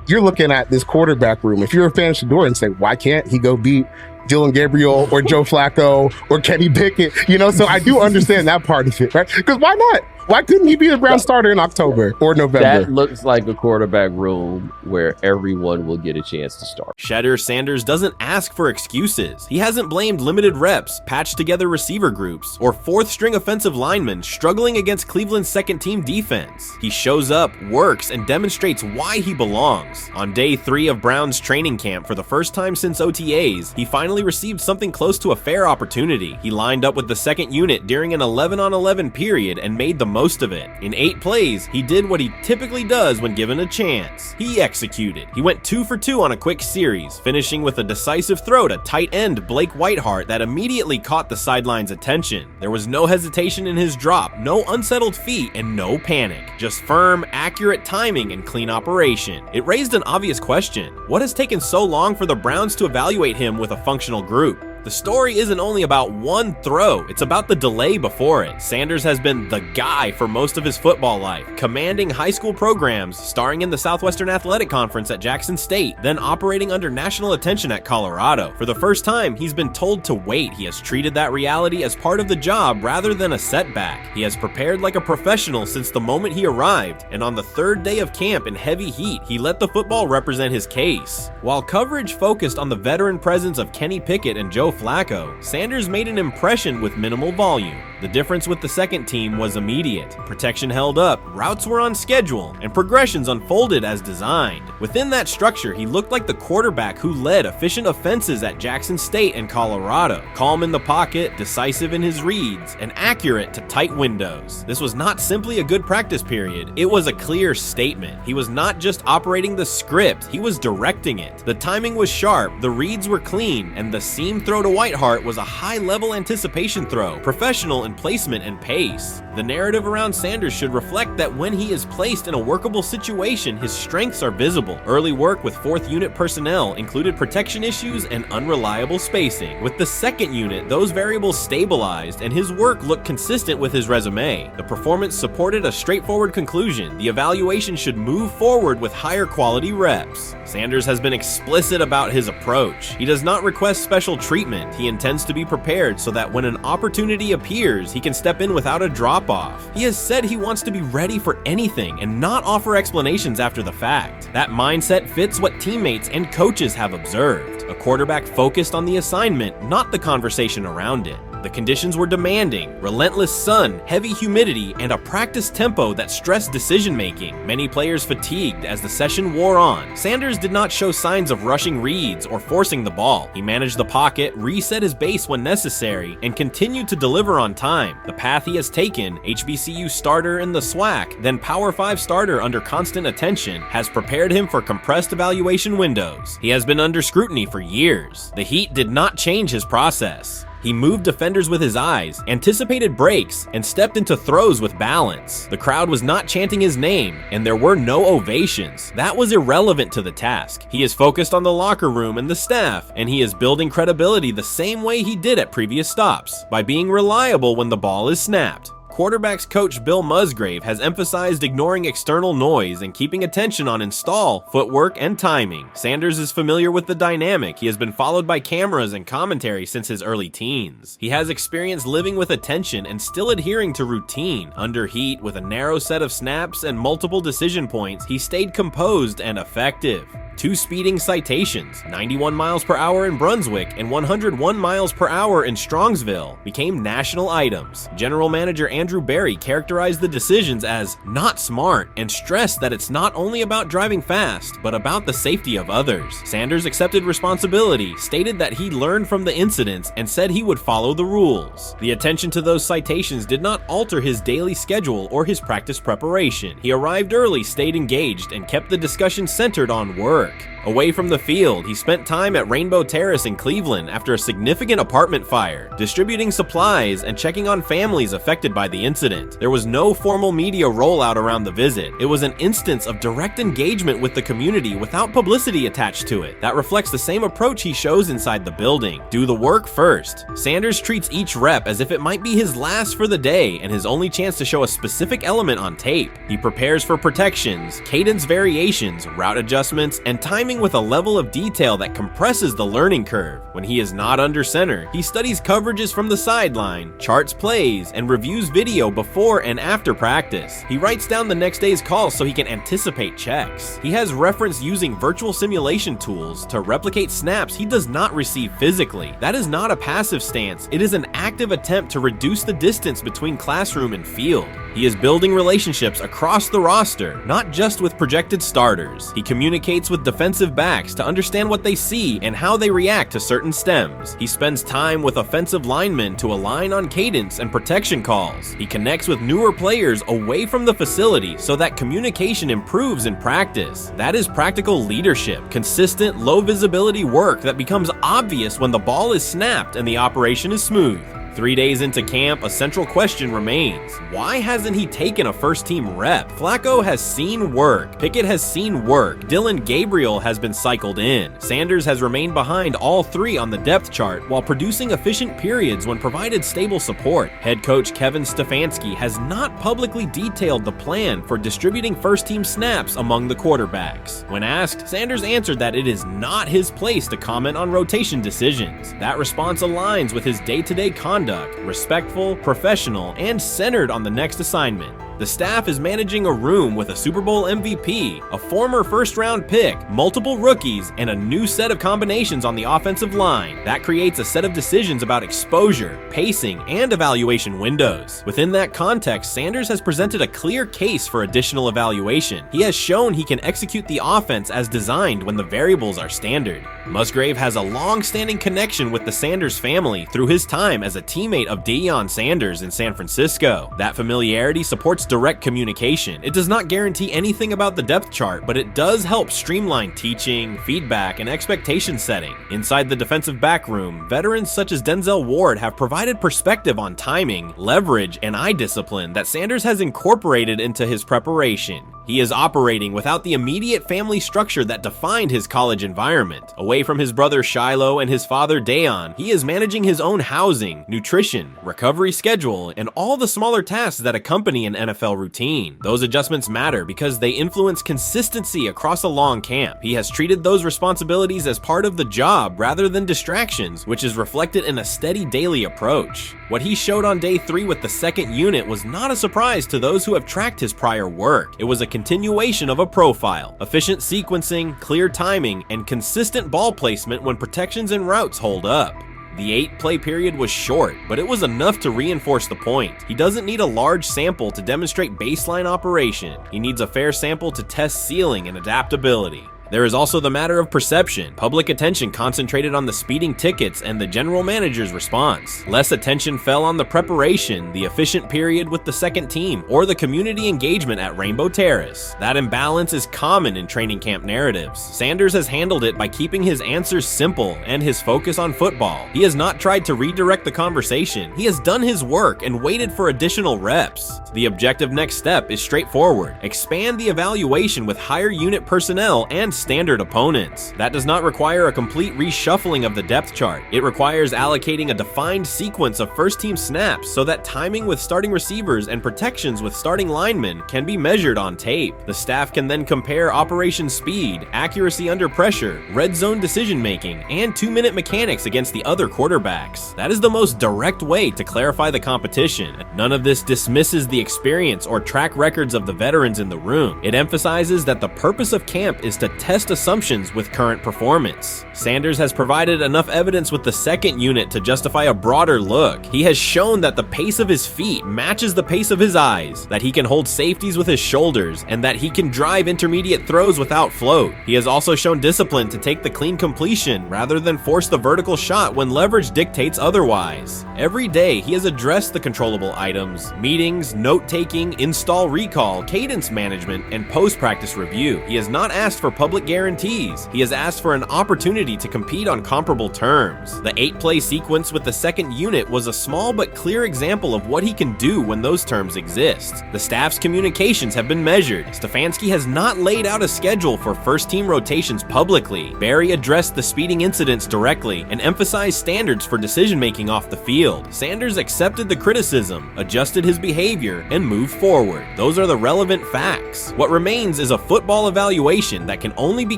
you're looking at this quarterback room. If you're a fan of Shedeur and say, why can't he go beat Dylan Gabriel or Joe Flacco or Kenny Pickett? So I do understand that part of it, right? Because why not? Why couldn't he be a Brown starter in October or November? That looks like a quarterback room where everyone will get a chance to start. Shedeur Sanders doesn't ask for excuses. He hasn't blamed limited reps, patched together receiver groups, or 4th-string offensive linemen struggling against Cleveland's second-team defense. He shows up, works, and demonstrates why he belongs. On day 3 of Brown's training camp, for the first time since OTAs, he finally received something close to a fair opportunity. He lined up with the second unit during an 11-on-11 period and made the most of it. In 8 plays, he did what he typically does when given a chance. He executed. He went 2 for 2 on a quick series, finishing with a decisive throw to tight end Blake Whiteheart that immediately caught the sideline's attention. There was no hesitation in his drop, no unsettled feet, and no panic. Just firm, accurate timing and clean operation. It raised an obvious question. What has taken so long for the Browns to evaluate him with a functional group? The story isn't only about one throw, it's about the delay before it. Sanders has been the guy for most of his football life, commanding high school programs, starring in the Southwestern Athletic Conference at Jackson State, then operating under national attention at Colorado. For the first time, he's been told to wait. He has treated that reality as part of the job rather than a setback. He has prepared like a professional since the moment he arrived, and on the 3rd day of camp in heavy heat, he let the football represent his case. While coverage focused on the veteran presence of Kenny Pickett and Joe Flacco, Sanders made an impression with minimal volume. The difference with the second team was immediate. Protection held up, routes were on schedule, and progressions unfolded as designed. Within that structure, he looked like the quarterback who led efficient offenses at Jackson State and Colorado. Calm in the pocket, decisive in his reads, and accurate to tight windows. This was not simply a good practice period, it was a clear statement. He was not just operating the script, he was directing it. The timing was sharp, the reads were clean, and the seam throw to Whiteheart was a high-level anticipation throw, professional in placement and pace. The narrative around Sanders should reflect that when he is placed in a workable situation, his strengths are visible. Early work with 4th unit personnel included protection issues and unreliable spacing. With the 2nd unit, those variables stabilized and his work looked consistent with his resume. The performance supported a straightforward conclusion. The evaluation should move forward with higher quality reps. Sanders has been explicit about his approach. He does not request special treatment. He intends to be prepared so that when an opportunity appears, he can step in without a drop-off. He has said he wants to be ready for anything and not offer explanations after the fact. That mindset fits what teammates and coaches have observed. A quarterback focused on the assignment, not the conversation around it. The conditions were demanding: relentless sun, heavy humidity, and a practice tempo that stressed decision-making. Many players fatigued as the session wore on. Sanders did not show signs of rushing reads or forcing the ball. He managed the pocket, reset his base when necessary, and continued to deliver on time. The path he has taken, HBCU starter in the SWAC, then Power 5 starter under constant attention, has prepared him for compressed evaluation windows. He has been under scrutiny for years. The heat did not change his process. He moved defenders with his eyes, anticipated breaks, and stepped into throws with balance. The crowd was not chanting his name, and there were no ovations. That was irrelevant to the task. He is focused on the locker room and the staff, and he is building credibility the same way he did at previous stops, by being reliable when the ball is snapped. Quarterbacks coach Bill Musgrave has emphasized ignoring external noise and keeping attention on install, footwork, and timing. Sanders is familiar with the dynamic. He has been followed by cameras and commentary since his early teens. He has experience living with attention and still adhering to routine. Under heat, with a narrow set of snaps and multiple decision points, he stayed composed and effective. 2 speeding citations, 91 miles per hour in Brunswick and 101 miles per hour in Strongsville, became national items. General Manager Andrew Barry characterized the decisions as not smart and stressed that it's not only about driving fast, but about the safety of others. Sanders accepted responsibility, stated that he learned from the incidents, and said he would follow the rules. The attention to those citations did not alter his daily schedule or his practice preparation. He arrived early, stayed engaged, and kept the discussion centered on work. Away from the field, he spent time at Rainbow Terrace in Cleveland after a significant apartment fire, distributing supplies and checking on families affected by the incident. There was no formal media rollout around the visit. It was an instance of direct engagement with the community without publicity attached to it. That reflects the same approach he shows inside the building. Do the work first. Sanders treats each rep as if it might be his last for the day and his only chance to show a specific element on tape. He prepares for protections, cadence variations, route adjustments, and timing with a level of detail that compresses the learning curve. When he is not under center, he studies coverages from the sideline, charts plays, and reviews video before and after practice. He writes down the next day's calls so he can anticipate checks. He has referenced using virtual simulation tools to replicate snaps he does not receive physically. That is not a passive stance, it is an active attempt to reduce the distance between classroom and field. He is building relationships across the roster, not just with projected starters. He communicates with defensive backs to understand what they see and how they react to certain stems. He spends time with offensive linemen to align on cadence and protection calls. He connects with newer players away from the facility so that communication improves in practice. That is practical leadership, consistent, low visibility work that becomes obvious when the ball is snapped and the operation is smooth. 3 days into camp, a central question remains. Why hasn't he taken a first-team rep? Flacco has seen work. Pickett has seen work. Dillon Gabriel has been cycled in. Sanders has remained behind all 3 on the depth chart while producing efficient periods when provided stable support. Head coach Kevin Stefanski has not publicly detailed the plan for distributing first-team snaps among the quarterbacks. When asked, Sanders answered that it is not his place to comment on rotation decisions. That response aligns with his day-to-day conduct, respectful, professional, and centered on the next assignment. The staff is managing a room with a Super Bowl MVP, a former first-round pick, multiple rookies, and a new set of combinations on the offensive line. That creates a set of decisions about exposure, pacing, and evaluation windows. Within that context, Sanders has presented a clear case for additional evaluation. He has shown he can execute the offense as designed when the variables are standard. Musgrave has a long-standing connection with the Sanders family through his time as a teammate of Deion Sanders in San Francisco. That familiarity supports direct communication. It does not guarantee anything about the depth chart, but it does help streamline teaching, feedback, and expectation setting. Inside the defensive back room, veterans such as Denzel Ward have provided perspective on timing, leverage, and eye discipline that Sanders has incorporated into his preparation. He is operating without the immediate family structure that defined his college environment. Away from his brother Shiloh and his father Deion, he is managing his own housing, nutrition, recovery schedule, and all the smaller tasks that accompany an NFL routine. Those adjustments matter because they influence consistency across a long camp. He has treated those responsibilities as part of the job rather than distractions, which is reflected in a steady daily approach. What he showed on day 3 with the second unit was not a surprise to those who have tracked his prior work. It was a continuation of a profile: efficient sequencing, clear timing, and consistent ball placement when protections and routes hold up. The 8-play period was short, but it was enough to reinforce the point. He doesn't need a large sample to demonstrate baseline operation. He needs a fair sample to test ceiling and adaptability. There is also the matter of perception. Public attention concentrated on the speeding tickets and the general manager's response. Less attention fell on the preparation, the efficient period with the second team, or the community engagement at Rainbow Terrace. That imbalance is common in training camp narratives. Sanders has handled it by keeping his answers simple and his focus on football. He has not tried to redirect the conversation. He has done his work and waited for additional reps. The objective next step is straightforward: expand the evaluation with higher unit personnel and standard opponents. That does not require a complete reshuffling of the depth chart. It requires allocating a defined sequence of first-team snaps so that timing with starting receivers and protections with starting linemen can be measured on tape. The staff can then compare operation speed, accuracy under pressure, red zone decision-making, and 2-minute mechanics against the other quarterbacks. That is the most direct way to clarify the competition. None of this dismisses the experience or track records of the veterans in the room. It emphasizes that the purpose of camp is to test assumptions with current performance. Sanders has provided enough evidence with the second unit to justify a broader look. He has shown that the pace of his feet matches the pace of his eyes, that he can hold safeties with his shoulders, and that he can drive intermediate throws without float. He has also shown discipline to take the clean completion rather than force the vertical shot when leverage dictates otherwise. Every day, he has addressed the controllable items: meetings, note-taking, install recall, cadence management, and post-practice review. He has not asked for public guarantees. He has asked for an opportunity to compete on comparable terms. The 8-play sequence with the second unit was a small but clear example of what he can do when those terms exist. The staff's communications have been measured. Stefanski has not laid out a schedule for first-team rotations publicly. Barry addressed the speeding incidents directly and emphasized standards for decision-making off the field. Sanders accepted the criticism, adjusted his behavior, and moved forward. Those are the relevant facts. What remains is a football evaluation that can only be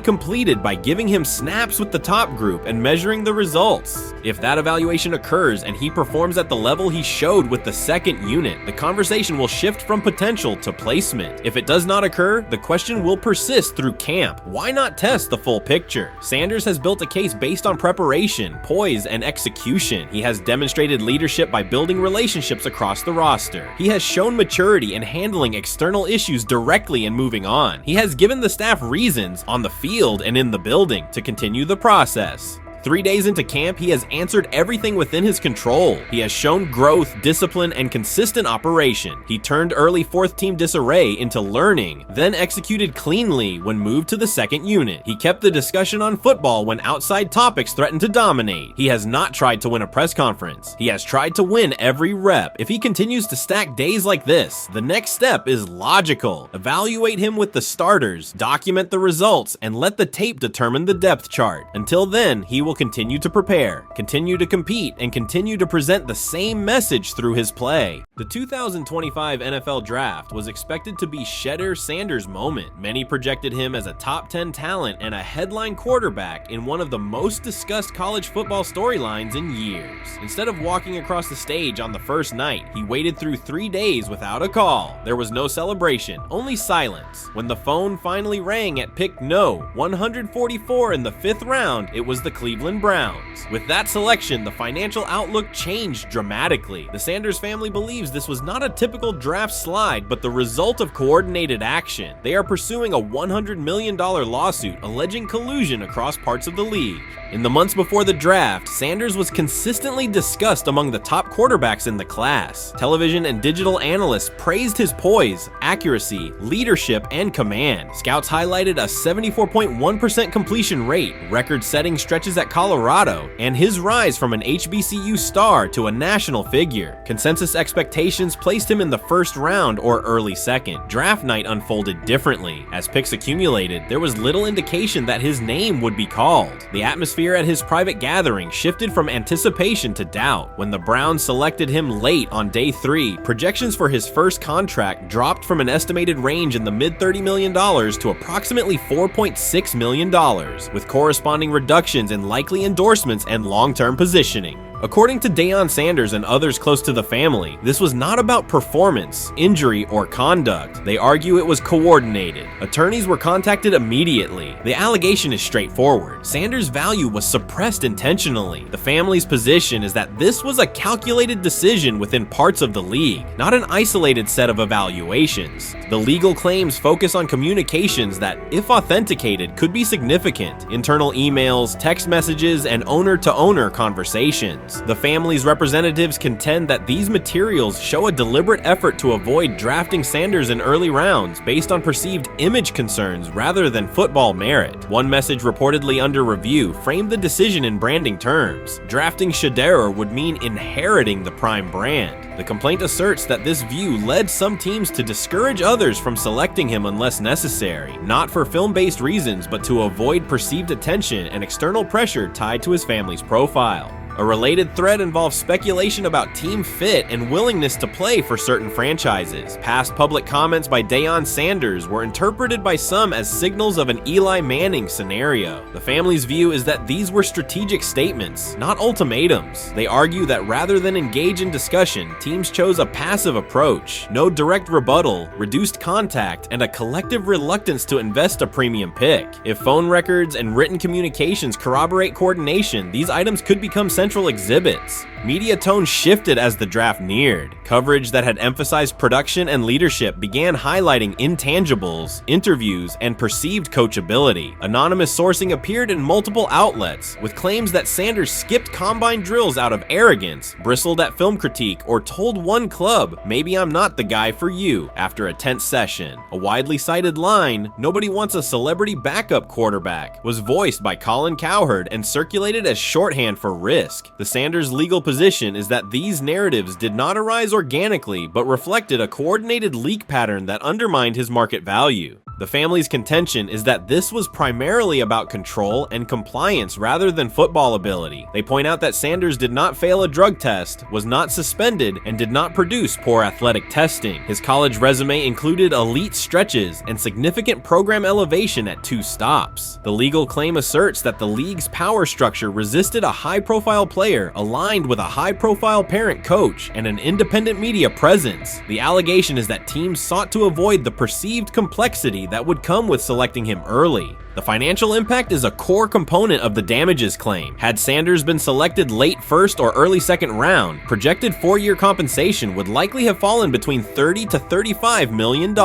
completed by giving him snaps with the top group and measuring the results. If that evaluation occurs and he performs at the level he showed with the second unit, the conversation will shift from potential to placement. If it does not occur, the question will persist through camp. Why not test the full picture? Sanders has built a case based on preparation, poise, and execution. He has demonstrated leadership by building relationships across the roster. He has shown maturity in handling external issues directly and moving on. He has given the staff reasons, on the field and in the building, to continue the process. 3 days into camp, he has answered everything within his control. He has shown growth, discipline, and consistent operation. He turned early fourth-team disarray into learning, then executed cleanly when moved to the second unit. He kept the discussion on football when outside topics threatened to dominate. He has not tried to win a press conference. He has tried to win every rep. If he continues to stack days like this, the next step is logical. Evaluate him with the starters, document the results, and let the tape determine the depth chart. Until then, he will continue to prepare, continue to compete, and continue to present the same message through his play. The 2025 NFL Draft was expected to be Shedeur Sanders' moment. Many projected him as a top 10 talent and a headline quarterback in one of the most discussed college football storylines in years. Instead of walking across the stage on the first night, he waited through 3 days without a call. There was no celebration, only silence. When the phone finally rang at pick no. 144 in the 5th round, it was the Cleveland Browns. With that selection, the financial outlook changed dramatically. The Sanders family believes this was not a typical draft slide, but the result of coordinated action. They are pursuing a $100 million lawsuit alleging collusion across parts of the league. In the months before the draft, Sanders was consistently discussed among the top quarterbacks in the class. Television and digital analysts praised his poise, accuracy, leadership, and command. Scouts highlighted a 74.1% completion rate, record-setting stretches at Colorado, and his rise from an HBCU star to a national figure. Consensus expectations placed him in the first round or early second. Draft night unfolded differently. As picks accumulated, there was little indication that his name would be called. The atmosphere at his private gathering shifted from anticipation to doubt. When the Browns selected him late on day 3, projections for his first contract dropped from an estimated range in the mid-$30 million to approximately $4.6 million, with corresponding reductions in likely endorsements and long-term positioning. According to Deion Sanders and others close to the family, this was not about performance, injury, or conduct. They argue it was coordinated. Attorneys were contacted immediately. The allegation is straightforward. Sanders' value was suppressed intentionally. The family's position is that this was a calculated decision within parts of the league, not an isolated set of evaluations. The legal claims focus on communications that, if authenticated, could be significant: internal emails, text messages, and owner-to-owner conversations. The family's representatives contend that these materials show a deliberate effort to avoid drafting Sanders in early rounds based on perceived image concerns rather than football merit. One message reportedly under review framed the decision in branding terms. Drafting Shedeur would mean inheriting the Prime brand. The complaint asserts that this view led some teams to discourage others from selecting him unless necessary, not for film-based reasons, but to avoid perceived attention and external pressure tied to his family's profile. A related thread involves speculation about team fit and willingness to play for certain franchises. Past public comments by Deion Sanders were interpreted by some as signals of an Eli Manning scenario. The family's view is that these were strategic statements, not ultimatums. They argue that rather than engage in discussion, teams chose a passive approach, no direct rebuttal, reduced contact, and a collective reluctance to invest a premium pick. If phone records and written communications corroborate coordination, these items could become central exhibits. Media tone shifted as the draft neared. Coverage that had emphasized production and leadership began highlighting intangibles, interviews, and perceived coachability. Anonymous sourcing appeared in multiple outlets, with claims that Sanders skipped combine drills out of arrogance, bristled at film critique, or told one club, "Maybe I'm not the guy for you," after a tense session. A widely cited line, "Nobody wants a celebrity backup quarterback," was voiced by Colin Cowherd and circulated as shorthand for risk. The Sanders legal position is that these narratives did not arise organically, but reflected a coordinated leak pattern that undermined his market value. The family's contention is that this was primarily about control and compliance rather than football ability. They point out that Sanders did not fail a drug test, was not suspended, and did not produce poor athletic testing. His college resume included elite stretches and significant program elevation at 2 stops. The legal claim asserts that the league's power structure resisted a high-profile player aligned with a high-profile parent coach and an independent media presence. The allegation is that teams sought to avoid the perceived complexity that would come with selecting him early. The financial impact is a core component of the damages claim. Had Sanders been selected late first or early second round, projected 4-year compensation would likely have fallen between $30 to $35 million,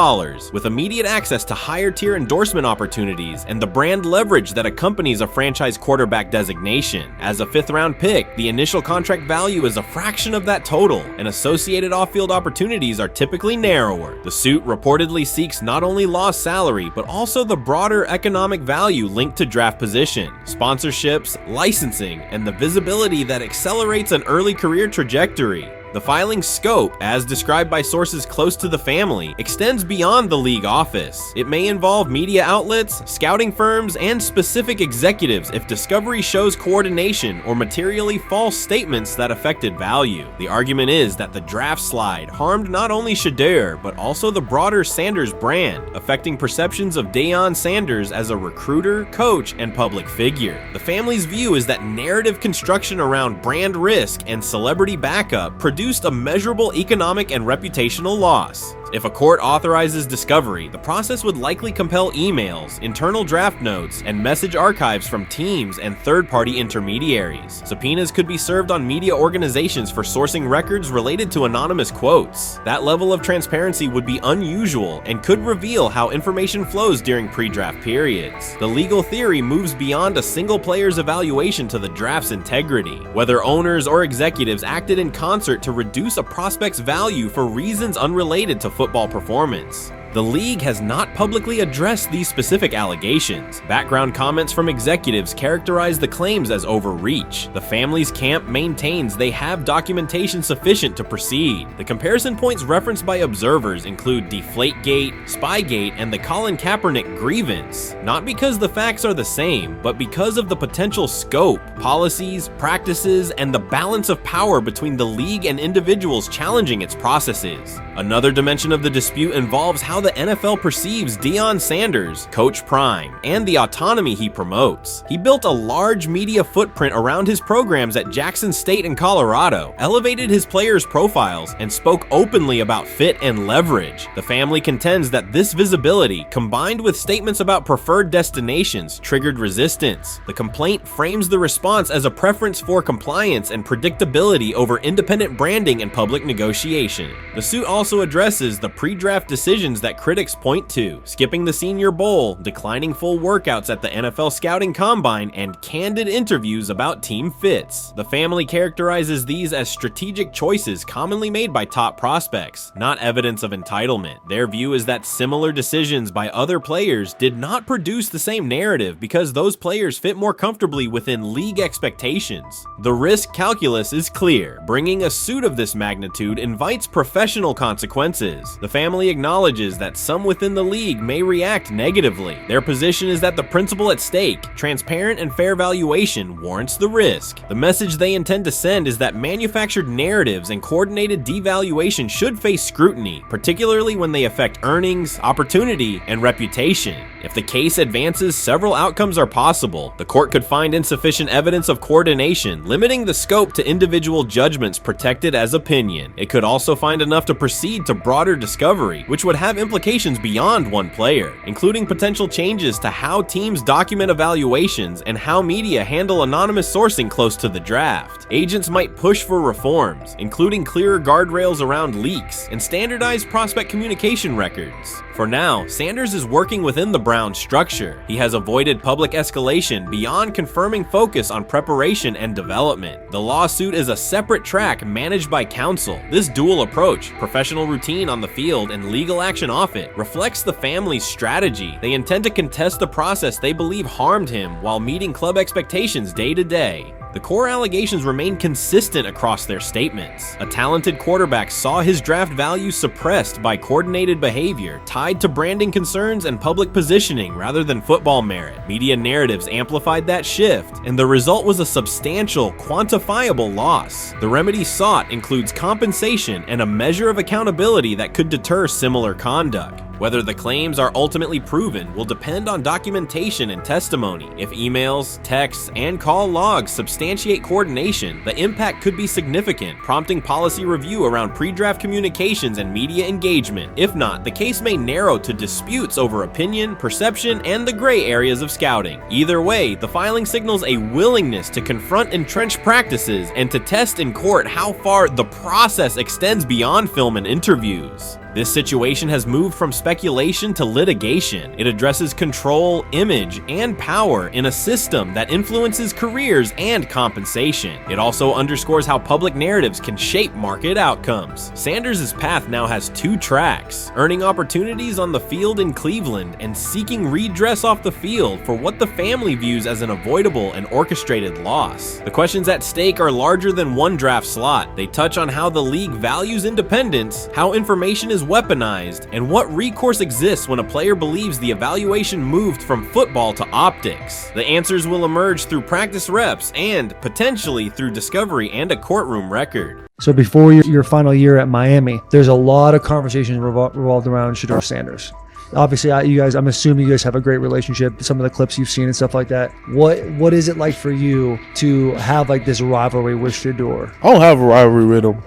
with immediate access to higher tier endorsement opportunities and the brand leverage that accompanies a franchise quarterback designation. As a 5th-round pick, the initial contract value is a fraction of that total, and associated off-field opportunities are typically narrower. The suit reportedly seeks not only lost salary, but also the broader economic value linked to draft position, sponsorships, licensing, and the visibility that accelerates an early career trajectory. The filing's scope, as described by sources close to the family, extends beyond the league office. It may involve media outlets, scouting firms, and specific executives if discovery shows coordination or materially false statements that affected value. The argument is that the draft slide harmed not only Shedeur, but also the broader Sanders brand, affecting perceptions of Deion Sanders as a recruiter, coach, and public figure. The family's view is that narrative construction around brand risk and celebrity backup produced a measurable economic and reputational loss. If a court authorizes discovery, the process would likely compel emails, internal draft notes, and message archives from teams and third-party intermediaries. Subpoenas could be served on media organizations for sourcing records related to anonymous quotes. That level of transparency would be unusual and could reveal how information flows during pre-draft periods. The legal theory moves beyond a single player's evaluation to the draft's integrity, whether owners or executives acted in concert to reduce a prospect's value for reasons unrelated to football performance. The league has not publicly addressed these specific allegations. Background comments from executives characterize the claims as overreach. The family's camp maintains they have documentation sufficient to proceed. The comparison points referenced by observers include Deflategate, Spygate, and the Colin Kaepernick grievance, not because the facts are the same, but because of the potential scope, policies, practices, and the balance of power between the league and individuals challenging its processes. Another dimension of the dispute involves how the NFL perceives Deion Sanders, Coach Prime, and the autonomy he promotes. He built a large media footprint around his programs at Jackson State and Colorado, elevated his players' profiles, and spoke openly about fit and leverage. The family contends that this visibility, combined with statements about preferred destinations, triggered resistance. The complaint frames the response as a preference for compliance and predictability over independent branding and public negotiation. The suit also addresses the pre-draft decisions that critics point to: skipping the Senior Bowl, declining full workouts at the NFL Scouting Combine, and candid interviews about team fits. The family characterizes these as strategic choices commonly made by top prospects, not evidence of entitlement. Their view is that similar decisions by other players did not produce the same narrative because those players fit more comfortably within league expectations. The risk calculus is clear. Bringing a suit of this magnitude invites professional consequences. The family acknowledges that some within the league may react negatively. Their position is that the principle at stake, transparent and fair valuation, warrants the risk. The message they intend to send is that manufactured narratives and coordinated devaluation should face scrutiny, particularly when they affect earnings, opportunity, and reputation. If the case advances, several outcomes are possible. The court could find insufficient evidence of coordination, limiting the scope to individual judgments protected as opinion. It could also find enough to proceed to broader discovery, which would have implications beyond one player, including potential changes to how teams document evaluations and how media handle anonymous sourcing close to the draft. Agents might push for reforms, including clearer guardrails around leaks and standardized prospect communication records. For now, Sanders is working within the Browns structure. He has avoided public escalation beyond confirming focus on preparation and development. The lawsuit is a separate track managed by counsel. This dual approach, professional routine on the field and legal action off it, reflects the family's strategy. They intend to contest the process they believe harmed him while meeting club expectations day to day. The core allegations remain consistent across their statements. A talented quarterback saw his draft value suppressed by coordinated behavior tied to branding concerns and public positioning rather than football merit. Media narratives amplified that shift, and the result was a substantial, quantifiable loss. The remedy sought includes compensation and a measure of accountability that could deter similar conduct. Whether the claims are ultimately proven will depend on documentation and testimony. If emails, texts, and call logs substantiate coordination, the impact could be significant, prompting policy review around pre-draft communications and media engagement. If not, the case may narrow to disputes over opinion, perception, and the gray areas of scouting. Either way, the filing signals a willingness to confront entrenched practices and to test in court how far the process extends beyond film and interviews. This situation has moved from speculation to litigation. It addresses control, image, and power in a system that influences careers and compensation. It also underscores how public narratives can shape market outcomes. Sanders' path now has two tracks: earning opportunities on the field in Cleveland and seeking redress off the field for what the family views as an avoidable and orchestrated loss. The questions at stake are larger than one draft slot. They touch on how the league values independence, how information is weaponized, and what recourse exists when a player believes the evaluation moved from football to optics. The answers will emerge through practice reps and, potentially, through discovery and a courtroom record. So before your final year at Miami, there's a lot of conversations revolved around Shedeur Sanders. Obviously, I'm assuming you guys have a great relationship. Some of the clips you've seen and stuff like that. What is it like for you to have like this rivalry with Shedeur? I don't have a rivalry with him.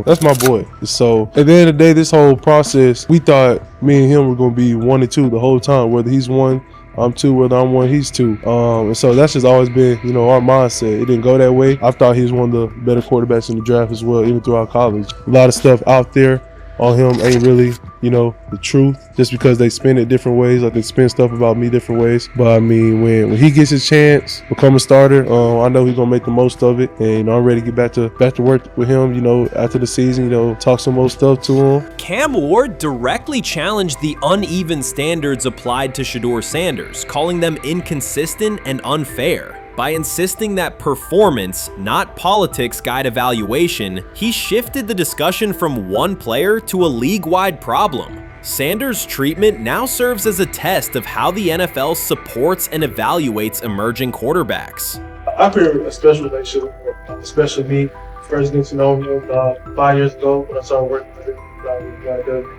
That's my boy. So at the end of the day, this whole process, we thought me and him were going to be 1 and 2 the whole time. Whether he's 1, I'm 2. Whether I'm 1, he's 2. And so that's just always been, our mindset. It didn't go that way. I thought he was one of the better quarterbacks in the draft as well, even throughout college. A lot of stuff out there on him ain't really, the truth, just because they spin it different ways. Like they spin stuff about me different ways. But I mean, when he gets his chance, become a starter, I know he's gonna make the most of it, and I'm ready to get back to work with him. After the season, talk some more stuff to him. Cam Ward directly challenged the uneven standards applied to Shedeur Sanders, calling them inconsistent and unfair. By insisting that performance, not politics, guide evaluation, he shifted the discussion from one player to a league-wide problem. Sanders' treatment now serves as a test of how the NFL supports and evaluates emerging quarterbacks. I feel a special relationship, especially me. First getting to know him 5 years ago when I started working with him.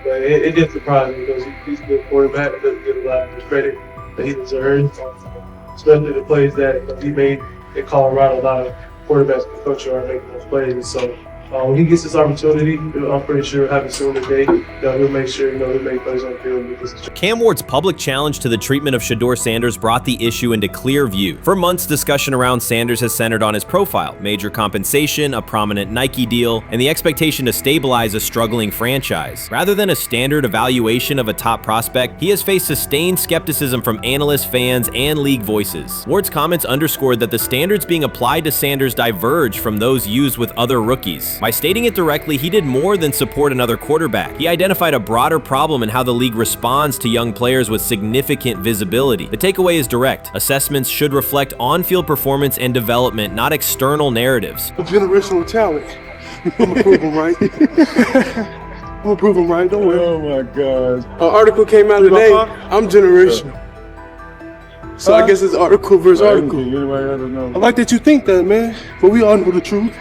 But it did surprise me because he's a good quarterback. It doesn't get a lot of the credit that he deserves. Especially the plays that he made in Colorado. A lot of quarterbacks and coaches are making those plays. So when he gets this opportunity, I'm pretty sure having soon today that he'll make sure he'll make plays on the field. Cam Ward's public challenge to the treatment of Shedeur Sanders brought the issue into clear view. For months, discussion around Sanders has centered on his profile, major compensation, a prominent Nike deal, and the expectation to stabilize a struggling franchise. Rather than a standard evaluation of a top prospect, he has faced sustained skepticism from analysts, fans, and league voices. Ward's comments underscored that the standards being applied to Sanders diverge from those used with other rookies. By stating it directly, he did more than support another quarterback. He identified a broader problem in how the league responds to young players with significant visibility. The takeaway is direct. Assessments should reflect on-field performance and development, not external narratives. Generational talent. I'm a prove him right. I'm gonna prove him right. Don't worry. Oh my gosh. An article came out today. I'm generational. So I guess it's article versus article. I like that you think that, man. But we all know the truth.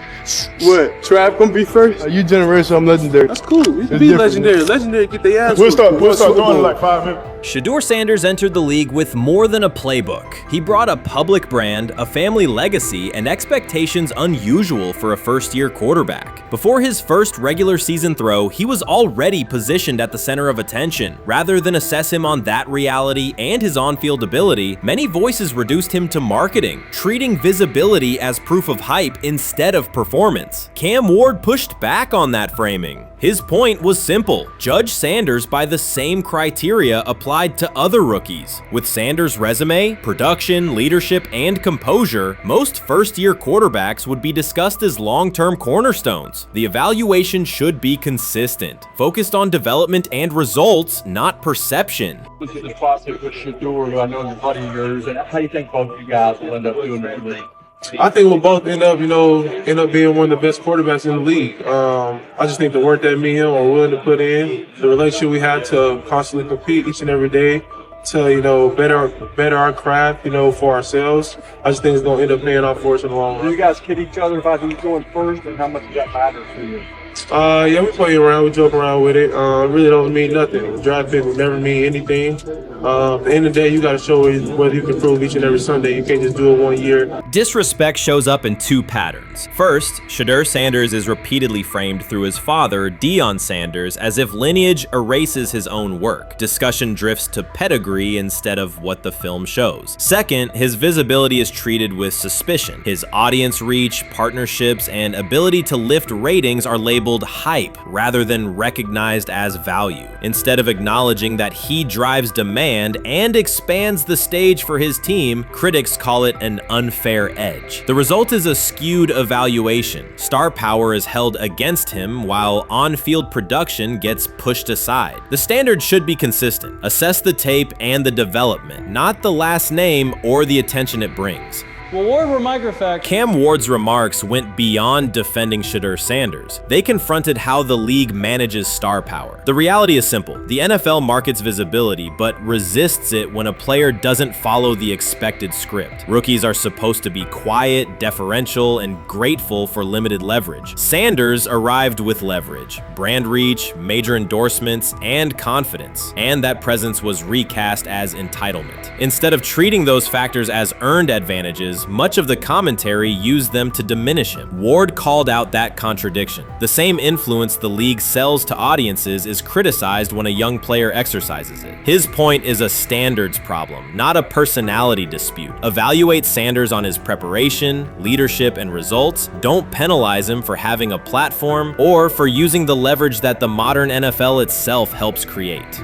What? Trav gonna be first? You generational, I'm legendary. That's cool. We can be legendary. Legendary get their ass. We'll start doing it like 5 minutes. Shedeur Sanders entered the league with more than a playbook. He brought a public brand, a family legacy, and expectations unusual for a first-year quarterback. Before his first regular season throw, he was already positioned at the center of attention. Rather than assess him on that reality and his on-field ability, many voices reduced him to marketing, treating visibility as proof of hype instead of performance. Cam Ward pushed back on that framing. His point was simple: judge Sanders by the same criteria applied to other rookies. With Sanders' resume, production, leadership, and composure, most first-year quarterbacks would be discussed as long-term cornerstones. The evaluation should be consistent, focused on development and results, not perception. This is the process with Shedeur, who I know is a buddy of yours, and how do you think both of you guys will end up doing the league? I think we'll both end up being one of the best quarterbacks in the league. I just think the work that me and him are willing to put in, the relationship we have to constantly compete each and every day to, better our craft, for ourselves. I just think it's going to end up paying off for us in the long run. Do you guys kid each other about who's going first, and how much does that matter to you? Yeah, we play around, we joke around with it. It really don't mean nothing. The draft pick will never mean anything. At the end of the day, you got to show whether you can prove each and every Sunday. You can't just do it 1 year. Disrespect shows up in two patterns. First, Shedeur Sanders is repeatedly framed through his father, Deion Sanders, as if lineage erases his own work. Discussion drifts to pedigree instead of what the film shows. Second, his visibility is treated with suspicion. His audience reach, partnerships, and ability to lift ratings are labeled hype rather than recognized as value. Instead of acknowledging that he drives demand and expands the stage for his team, critics call it an unfair edge. The result is a skewed evaluation. Star power is held against him while on-field production gets pushed aside. The standard should be consistent. Assess the tape and the development, not the last name or the attention it brings. Well, Ward or microfact? Cam Ward's remarks went beyond defending Shedeur Sanders. They confronted how the league manages star power. The reality is simple. The NFL markets visibility, but resists it when a player doesn't follow the expected script. Rookies are supposed to be quiet, deferential, and grateful for limited leverage. Sanders arrived with leverage, brand reach, major endorsements, and confidence. And that presence was recast as entitlement. Instead of treating those factors as earned advantages, much of the commentary used them to diminish him. Ward called out that contradiction. The same influence the league sells to audiences is criticized when a young player exercises it. His point is a standards problem, not a personality dispute. Evaluate Sanders on his preparation, leadership, and results. Don't penalize him for having a platform or for using the leverage that the modern NFL itself helps create.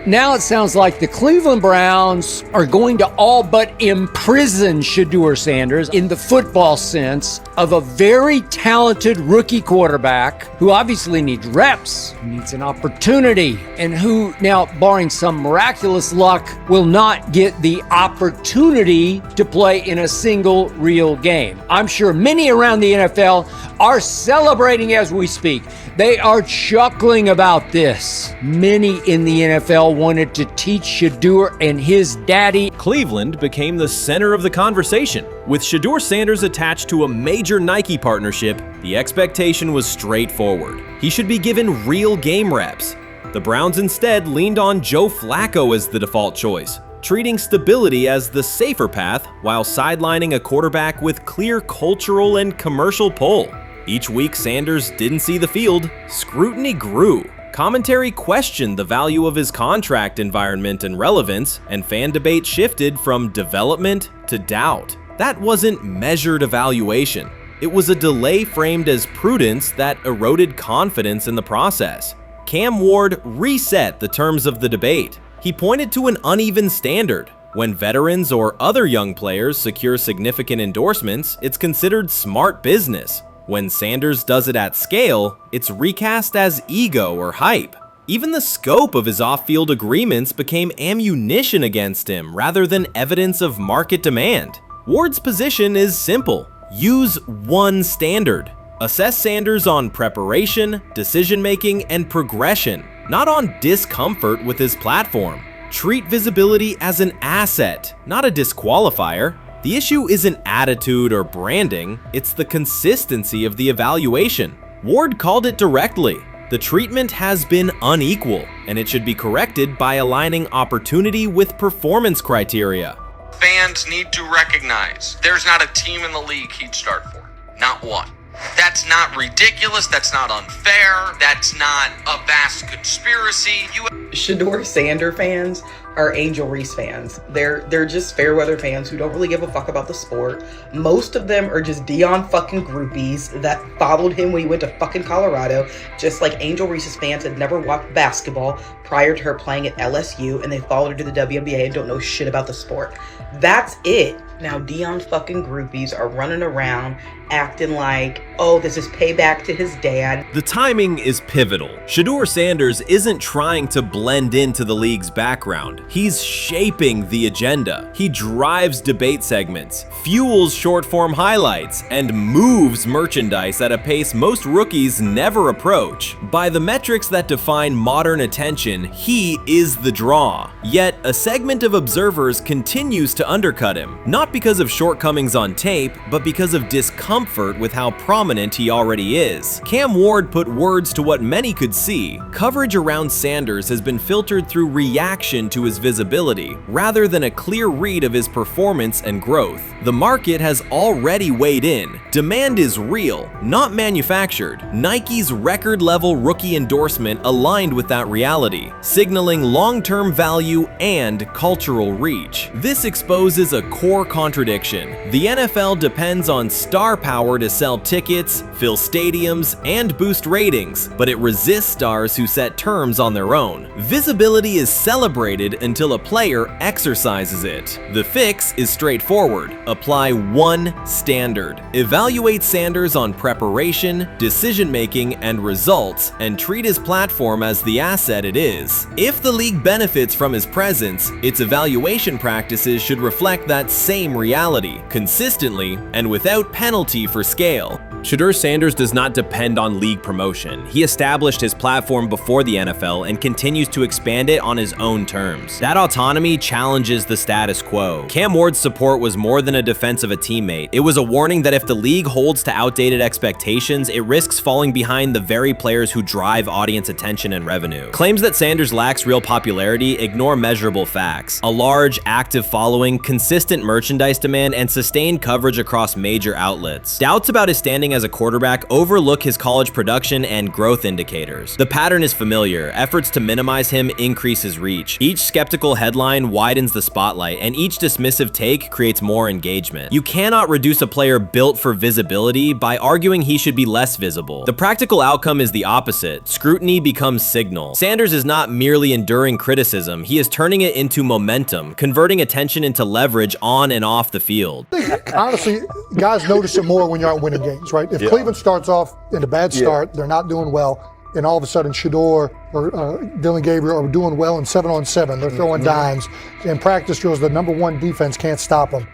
Now it sounds like the Cleveland Browns are going to all but imprison Shedeur Sanders in the football sense of a very talented rookie quarterback who obviously needs reps, needs an opportunity, and who now, barring some miraculous luck, will not get the opportunity to play in a single real game. I'm sure many around the NFL are celebrating as we speak. They are chuckling about this. Many in the NFL wanted to teach Shedeur and his daddy. Cleveland became the center of the conversation. With Shedeur Sanders attached to a major Nike partnership, the expectation was straightforward. He should be given real game reps. The Browns instead leaned on Joe Flacco as the default choice, treating stability as the safer path while sidelining a quarterback with clear cultural and commercial pull. Each week Sanders didn't see the field, scrutiny grew. Commentary questioned the value of his contract environment and relevance, and fan debate shifted from development to doubt. That wasn't measured evaluation. It was a delay framed as prudence that eroded confidence in the process. Cam Ward reset the terms of the debate. He pointed to an uneven standard. When veterans or other young players secure significant endorsements, it's considered smart business. When Sanders does it at scale, it's recast as ego or hype. Even the scope of his off-field agreements became ammunition against him rather than evidence of market demand. Ward's position is simple. Use one standard. Assess Sanders on preparation, decision-making, and progression, not on discomfort with his platform. Treat visibility as an asset, not a disqualifier. The issue isn't attitude or branding, it's the consistency of the evaluation. Ward called it directly. The treatment has been unequal, and it should be corrected by aligning opportunity with performance criteria. Fans need to recognize there's not a team in the league he'd start for. Not one. That's not ridiculous. That's not unfair. That's not a vast conspiracy. Shedeur Sanders fans are Angel Reese fans. They're just fair weather fans who don't really give a fuck about the sport. Most of them are just Deion fucking groupies that followed him when he went to fucking Colorado, just like Angel Reese's fans had never watched basketball prior to her playing at LSU, and they followed her to the WNBA and don't know shit about the sport. That's it. Now Deion fucking groupies are running around acting like, oh, this is payback to his dad. The timing is pivotal. Shedeur Sanders isn't trying to blend into the league's background. He's shaping the agenda. He drives debate segments, fuels short-form highlights, and moves merchandise at a pace most rookies never approach. By the metrics that define modern attention, he is the draw. Yet, a segment of observers continues to undercut him, not because of shortcomings on tape, but because of discomfort with how prominent he already is. Cam Ward put words to what many could see. Coverage around Sanders has been filtered through reaction to his visibility, rather than a clear read of his performance and growth. The market has already weighed in. Demand is real, not manufactured. Nike's record-level rookie endorsement aligned with that reality, signaling long-term value and cultural reach. This exposes a core contradiction. The NFL depends on star power to sell tickets, fill stadiums, and boost ratings, but it resists stars who set terms on their own. Visibility is celebrated until a player exercises it. The fix is straightforward. Apply one standard. Evaluate Sanders on preparation, decision-making, and results, and treat his platform as the asset it is. If the league benefits from his presence, its evaluation practices should reflect that same reality, consistently and without penalty for scale. Shedeur Sanders does not depend on league promotion. He established his platform before the NFL and continues to expand it on his own terms. That autonomy challenges the status quo. Cam Ward's support was more than a defense of a teammate. It was a warning that if the league holds to outdated expectations, it risks falling behind the very players who drive audience attention and revenue. Claims that Sanders lacks real popularity ignore measurable facts. A large, active following, consistent merchandise demand, and sustained coverage across major outlets. Doubts about his standing as a quarterback overlook his college production and growth indicators. The pattern is familiar. Efforts to minimize him increase his reach. Each skeptical headline widens the spotlight, and each dismissive take creates more engagement. You cannot reduce a player built for visibility by arguing he should be less visible. The practical outcome is the opposite. Scrutiny becomes signal. Sanders is not merely enduring criticism, he is turning it into momentum, converting attention into leverage on and off the field. Honestly, guys notice it more when you're out winning games, right? If Cleveland starts off in a bad start, they're not doing well, and all of a sudden Shedeur or Dillon Gabriel are doing well in 7-on-7, they're throwing dimes, and practice drills, the number one defense can't stop them.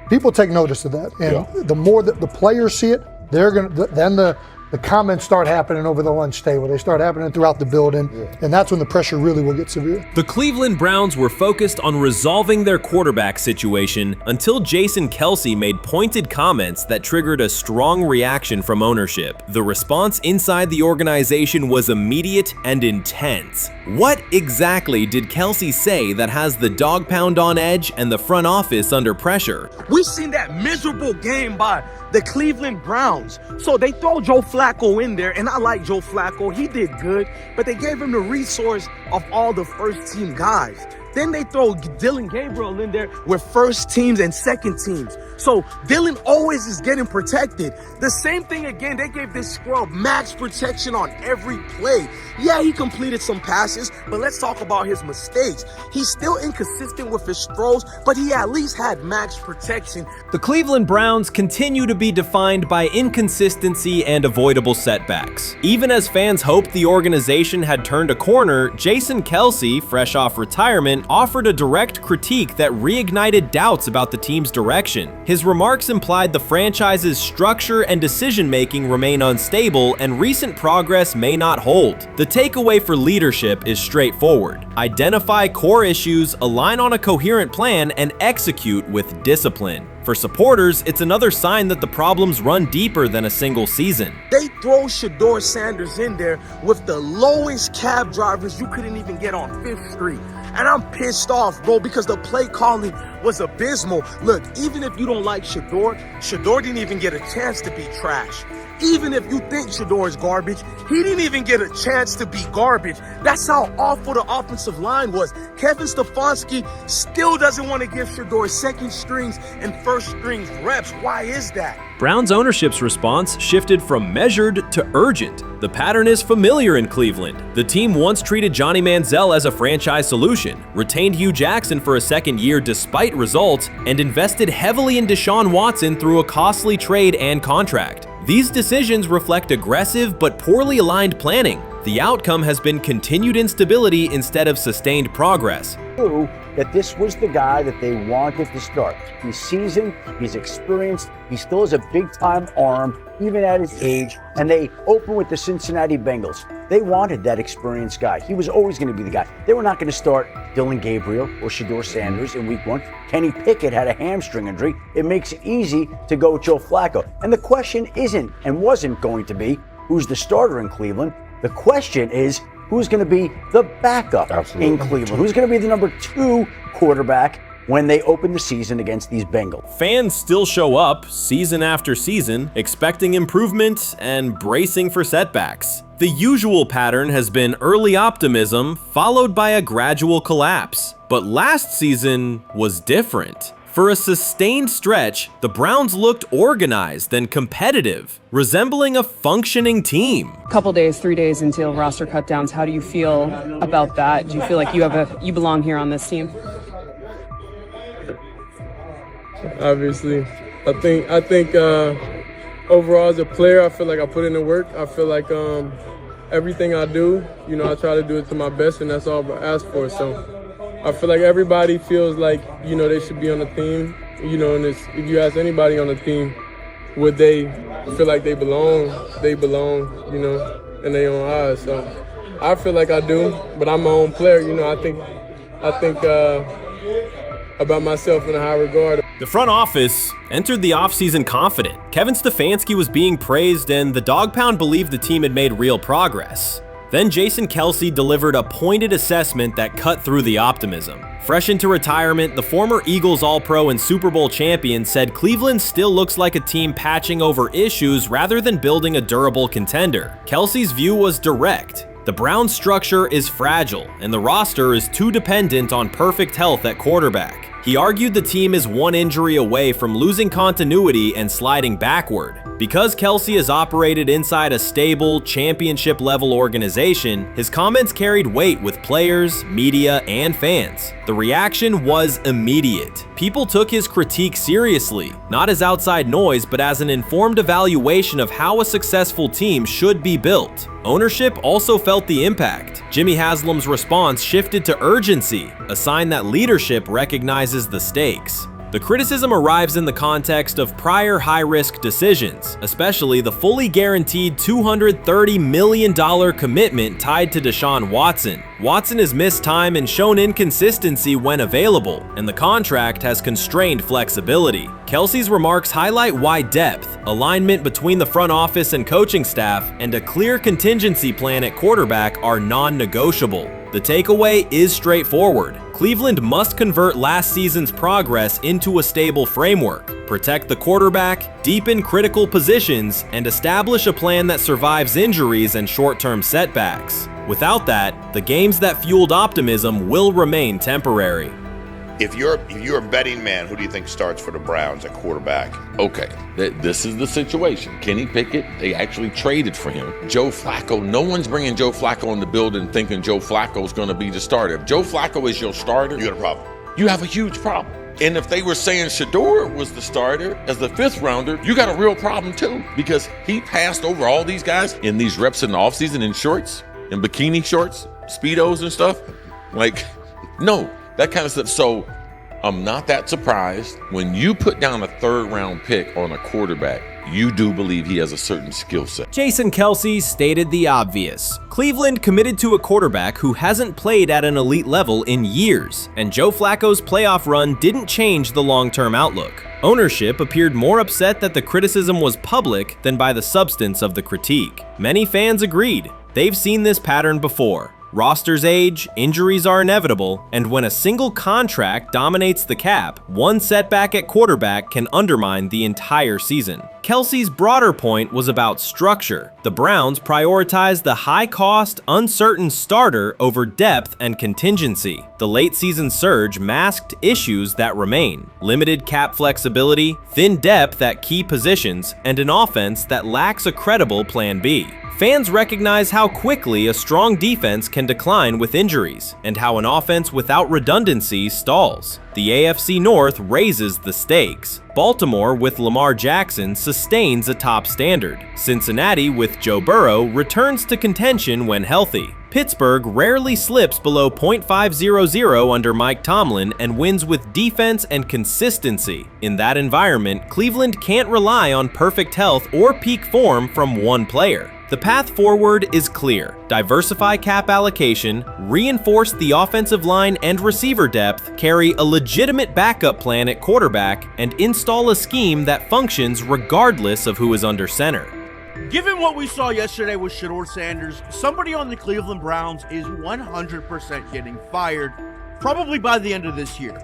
People take notice of that, and the more that the players see it, they're gonna then the comments start happening over the lunch table. They start happening throughout the building, and that's when the pressure really will get severe. The Cleveland Browns were focused on resolving their quarterback situation until Jason Kelce made pointed comments that triggered a strong reaction from ownership. The response inside the organization was immediate and intense. What exactly did Kelce say that has the dog pound on edge and the front office under pressure? We've seen that miserable game by the Cleveland Browns. So they throw Joe Flacco in there, and I like Joe Flacco. He did good, but they gave him the resource of all the first-team guys. Then they throw Dillon Gabriel in there with first teams and second teams. So Dillon always is getting protected. The same thing again, they gave this scrub max protection on every play. Yeah, he completed some passes, but let's talk about his mistakes. He's still inconsistent with his throws, but he at least had max protection. The Cleveland Browns continue to be defined by inconsistency and avoidable setbacks. Even as fans hoped the organization had turned a corner, Jason Kelce, fresh off retirement, offered a direct critique that reignited doubts about the team's direction. His remarks implied the franchise's structure and decision-making remain unstable and recent progress may not hold. The takeaway for leadership is straightforward. Identify core issues, align on a coherent plan, and execute with discipline. For supporters, it's another sign that the problems run deeper than a single season. They throw Shedeur Sanders in there with the lowest cab drivers you couldn't even get on 5th Street. And I'm pissed off, bro, because the play calling was abysmal. Look, even if you don't like Shedeur didn't even get a chance to be trash. Even if you think Shedeur is garbage, he didn't even get a chance to be garbage. That's how awful the offensive line was. Kevin Stefanski still doesn't want to give Shedeur second strings and first strings reps. Why is that? Browns ownership's response shifted from measured to urgent. The pattern is familiar in Cleveland. The team once treated Johnny Manziel as a franchise solution, retained Hugh Jackson for a second year despite results, and invested heavily in Deshaun Watson through a costly trade and contract. These decisions reflect aggressive but poorly aligned planning. The outcome has been continued instability instead of sustained progress. That this was the guy that they wanted to start. He's seasoned, he's experienced, he still has a big-time arm, even at his age, and they open with the Cincinnati Bengals. They wanted that experienced guy. He was always going to be the guy. They were not going to start Dillon Gabriel or Shedeur Sanders in week 1. Kenny Pickett had a hamstring injury. It makes it easy to go with Joe Flacco. And the question isn't and wasn't going to be who's the starter in Cleveland. The question is, who's going to be the backup in Cleveland? Who's going to be the number 2 quarterback when they open the season against these Bengals? Fans still show up season after season, expecting improvement and bracing for setbacks. The usual pattern has been early optimism followed by a gradual collapse. But last season was different. For a sustained stretch, the Browns looked organized and competitive, resembling a functioning team. Couple days, 3 days until roster cutdowns, how do you feel about that? Do you feel like you belong here on this team? Obviously, I think overall as a player, I feel like I put in the work. I feel like everything I do, I try to do it to my best, and that's all I ask for. So I feel like everybody feels like, they should be on the team, and if you ask anybody on the team, would they feel like they belong, in their own eyes. So I feel like I do, but I'm my own player, I think about myself in a high regard. The front office entered the offseason confident. Kevin Stefanski was being praised and the Dog Pound believed the team had made real progress. Then Jason Kelce delivered a pointed assessment that cut through the optimism. Fresh into retirement, the former Eagles All-Pro and Super Bowl champion said Cleveland still looks like a team patching over issues rather than building a durable contender. Kelce's view was direct. The Browns' structure is fragile, and the roster is too dependent on perfect health at quarterback. He argued the team is one injury away from losing continuity and sliding backward. Because Kelce has operated inside a stable, championship-level organization, his comments carried weight with players, media, and fans. The reaction was immediate. People took his critique seriously, not as outside noise, but as an informed evaluation of how a successful team should be built. Ownership also felt the impact. Jimmy Haslam's response shifted to urgency, a sign that leadership recognizes the stakes. The criticism arrives in the context of prior high-risk decisions, especially the fully guaranteed $230 million commitment tied to Deshaun Watson. Watson has missed time and shown inconsistency when available, and the contract has constrained flexibility. Kelce's remarks highlight why depth, alignment between the front office and coaching staff, and a clear contingency plan at quarterback are non-negotiable. The takeaway is straightforward. Cleveland must convert last season's progress into a stable framework, protect the quarterback, deepen critical positions, and establish a plan that survives injuries and short-term setbacks. Without that, the games that fueled optimism will remain temporary. If you're a betting man, who do you think starts for the Browns at quarterback? Okay, this is the situation. Kenny Pickett, they actually traded for him. Joe Flacco, no one's bringing Joe Flacco in the building thinking Joe Flacco's going to be the starter. If Joe Flacco is your starter, you got a problem. You have a huge problem. And if they were saying Shedeur was the starter as the 5th rounder, you got a real problem too, because he passed over all these guys in these reps in the offseason in shorts, in bikini shorts, Speedos and stuff. No. that kind of stuff. So I'm not that surprised. When you put down a 3rd round pick on a quarterback, you do believe he has a certain skill set. Jason Kelce stated the obvious. Cleveland committed to a quarterback who hasn't played at an elite level in years, and Joe Flacco's playoff run didn't change the long-term outlook. Ownership appeared more upset that the criticism was public than by the substance of the critique. Many fans agreed. They've seen this pattern before. Rosters age, injuries are inevitable, and when a single contract dominates the cap, one setback at quarterback can undermine the entire season. Kelce's broader point was about structure. The Browns prioritized the high-cost, uncertain starter over depth and contingency. The late-season surge masked issues that remain: limited cap flexibility, thin depth at key positions, and an offense that lacks a credible plan B. Fans recognize how quickly a strong defense can decline with injuries, and how an offense without redundancy stalls. The AFC North raises the stakes. Baltimore with Lamar Jackson sustains a top standard. Cincinnati with Joe Burrow returns to contention when healthy. Pittsburgh rarely slips below .500 under Mike Tomlin and wins with defense and consistency. In that environment, Cleveland can't rely on perfect health or peak form from one player. The path forward is clear. Diversify cap allocation, reinforce the offensive line and receiver depth, carry a legitimate backup plan at quarterback, and install a scheme that functions regardless of who is under center. Given what we saw yesterday with Shedeur Sanders, somebody on the Cleveland Browns is 100% getting fired, probably by the end of this year.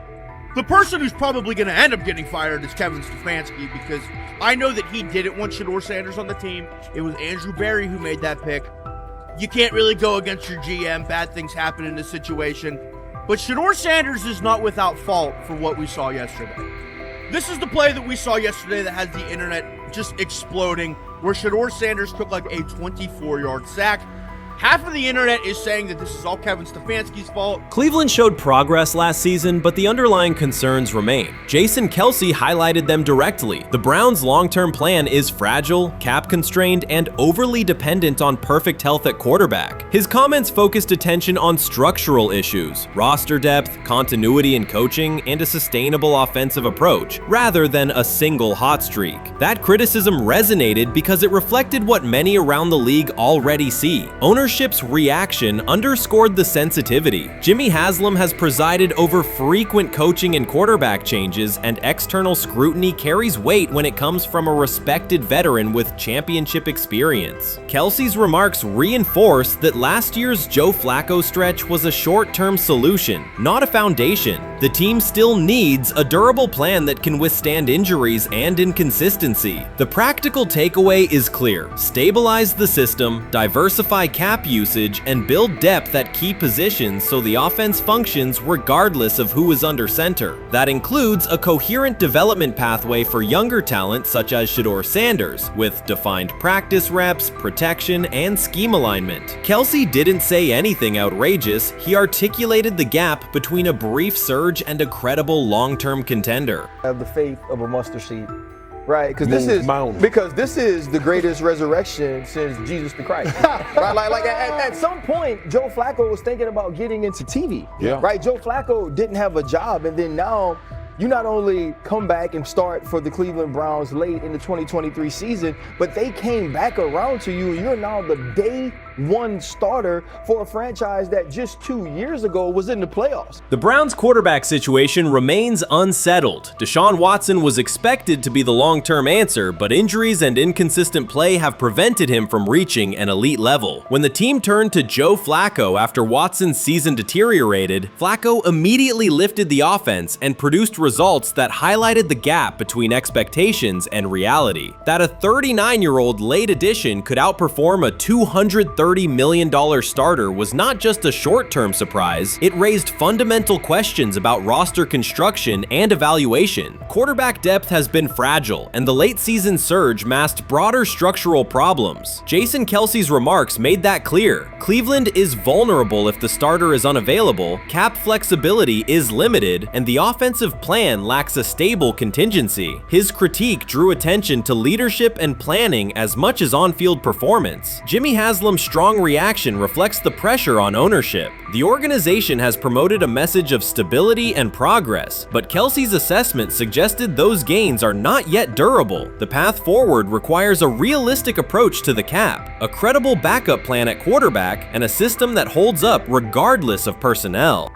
The person who's probably going to end up getting fired is Kevin Stefanski, because I know that he didn't want Shedeur Sanders on the team. It was Andrew Berry who made that pick. You can't really go against your GM. Bad things happen in this situation. But Shedeur Sanders is not without fault for what we saw yesterday. This is the play that we saw yesterday that has the internet just exploding, where Shedeur Sanders took like a 24-yard sack. Half of the internet is saying that this is all Kevin Stefanski's fault. Cleveland showed progress last season, but the underlying concerns remain. Jason Kelce highlighted them directly. The Browns' long-term plan is fragile, cap-constrained, and overly dependent on perfect health at quarterback. His comments focused attention on structural issues, roster depth, continuity in coaching, and a sustainable offensive approach, rather than a single hot streak. That criticism resonated because it reflected what many around the league already see. Ownership's reaction underscored the sensitivity. Jimmy Haslam has presided over frequent coaching and quarterback changes, and external scrutiny carries weight when it comes from a respected veteran with championship experience. Kelce's remarks reinforce that last year's Joe Flacco stretch was a short-term solution, not a foundation. The team still needs a durable plan that can withstand injuries and inconsistency. The practical takeaway is clear: stabilize the system, diversify cap usage, and build depth at key positions so the offense functions regardless of who is under center. That includes a coherent development pathway for younger talent such as Shedeur Sanders, with defined practice reps, protection, and scheme alignment. Kelce didn't say anything outrageous. He articulated the gap between a brief surge and a credible long-term contender. I have the faith of a mustard seed. Right, because this is the greatest resurrection since Jesus the Christ. Right, like at some point, Joe Flacco was thinking about getting into TV. Yeah. Right, Joe Flacco didn't have a job, and then now you not only come back and start for the Cleveland Browns late in the 2023 season, but they came back around to you, and you're now the day one starter for a franchise that just 2 years ago was in the playoffs. The Browns' quarterback situation remains unsettled. Deshaun Watson was expected to be the long-term answer, but injuries and inconsistent play have prevented him from reaching an elite level. When the team turned to Joe Flacco after Watson's season deteriorated, Flacco immediately lifted the offense and produced results that highlighted the gap between expectations and reality. That a 39-year-old late addition could outperform a $230 million starter was not just a short-term surprise, it raised fundamental questions about roster construction and evaluation. quarterback depth has been fragile, and the late season surge masked broader structural problems. Jason Kelce's remarks made that clear. Cleveland is vulnerable if the starter is unavailable, cap flexibility is limited, and the offensive plan lacks a stable contingency. His critique drew attention to leadership and planning as much as on-field performance. Jimmy Haslam's strong reaction reflects the pressure on ownership. The organization has promoted a message of stability and progress, but Kelce's assessment suggested those gains are not yet durable. The path forward requires a realistic approach to the cap, a credible backup plan at quarterback, and a system that holds up regardless of personnel.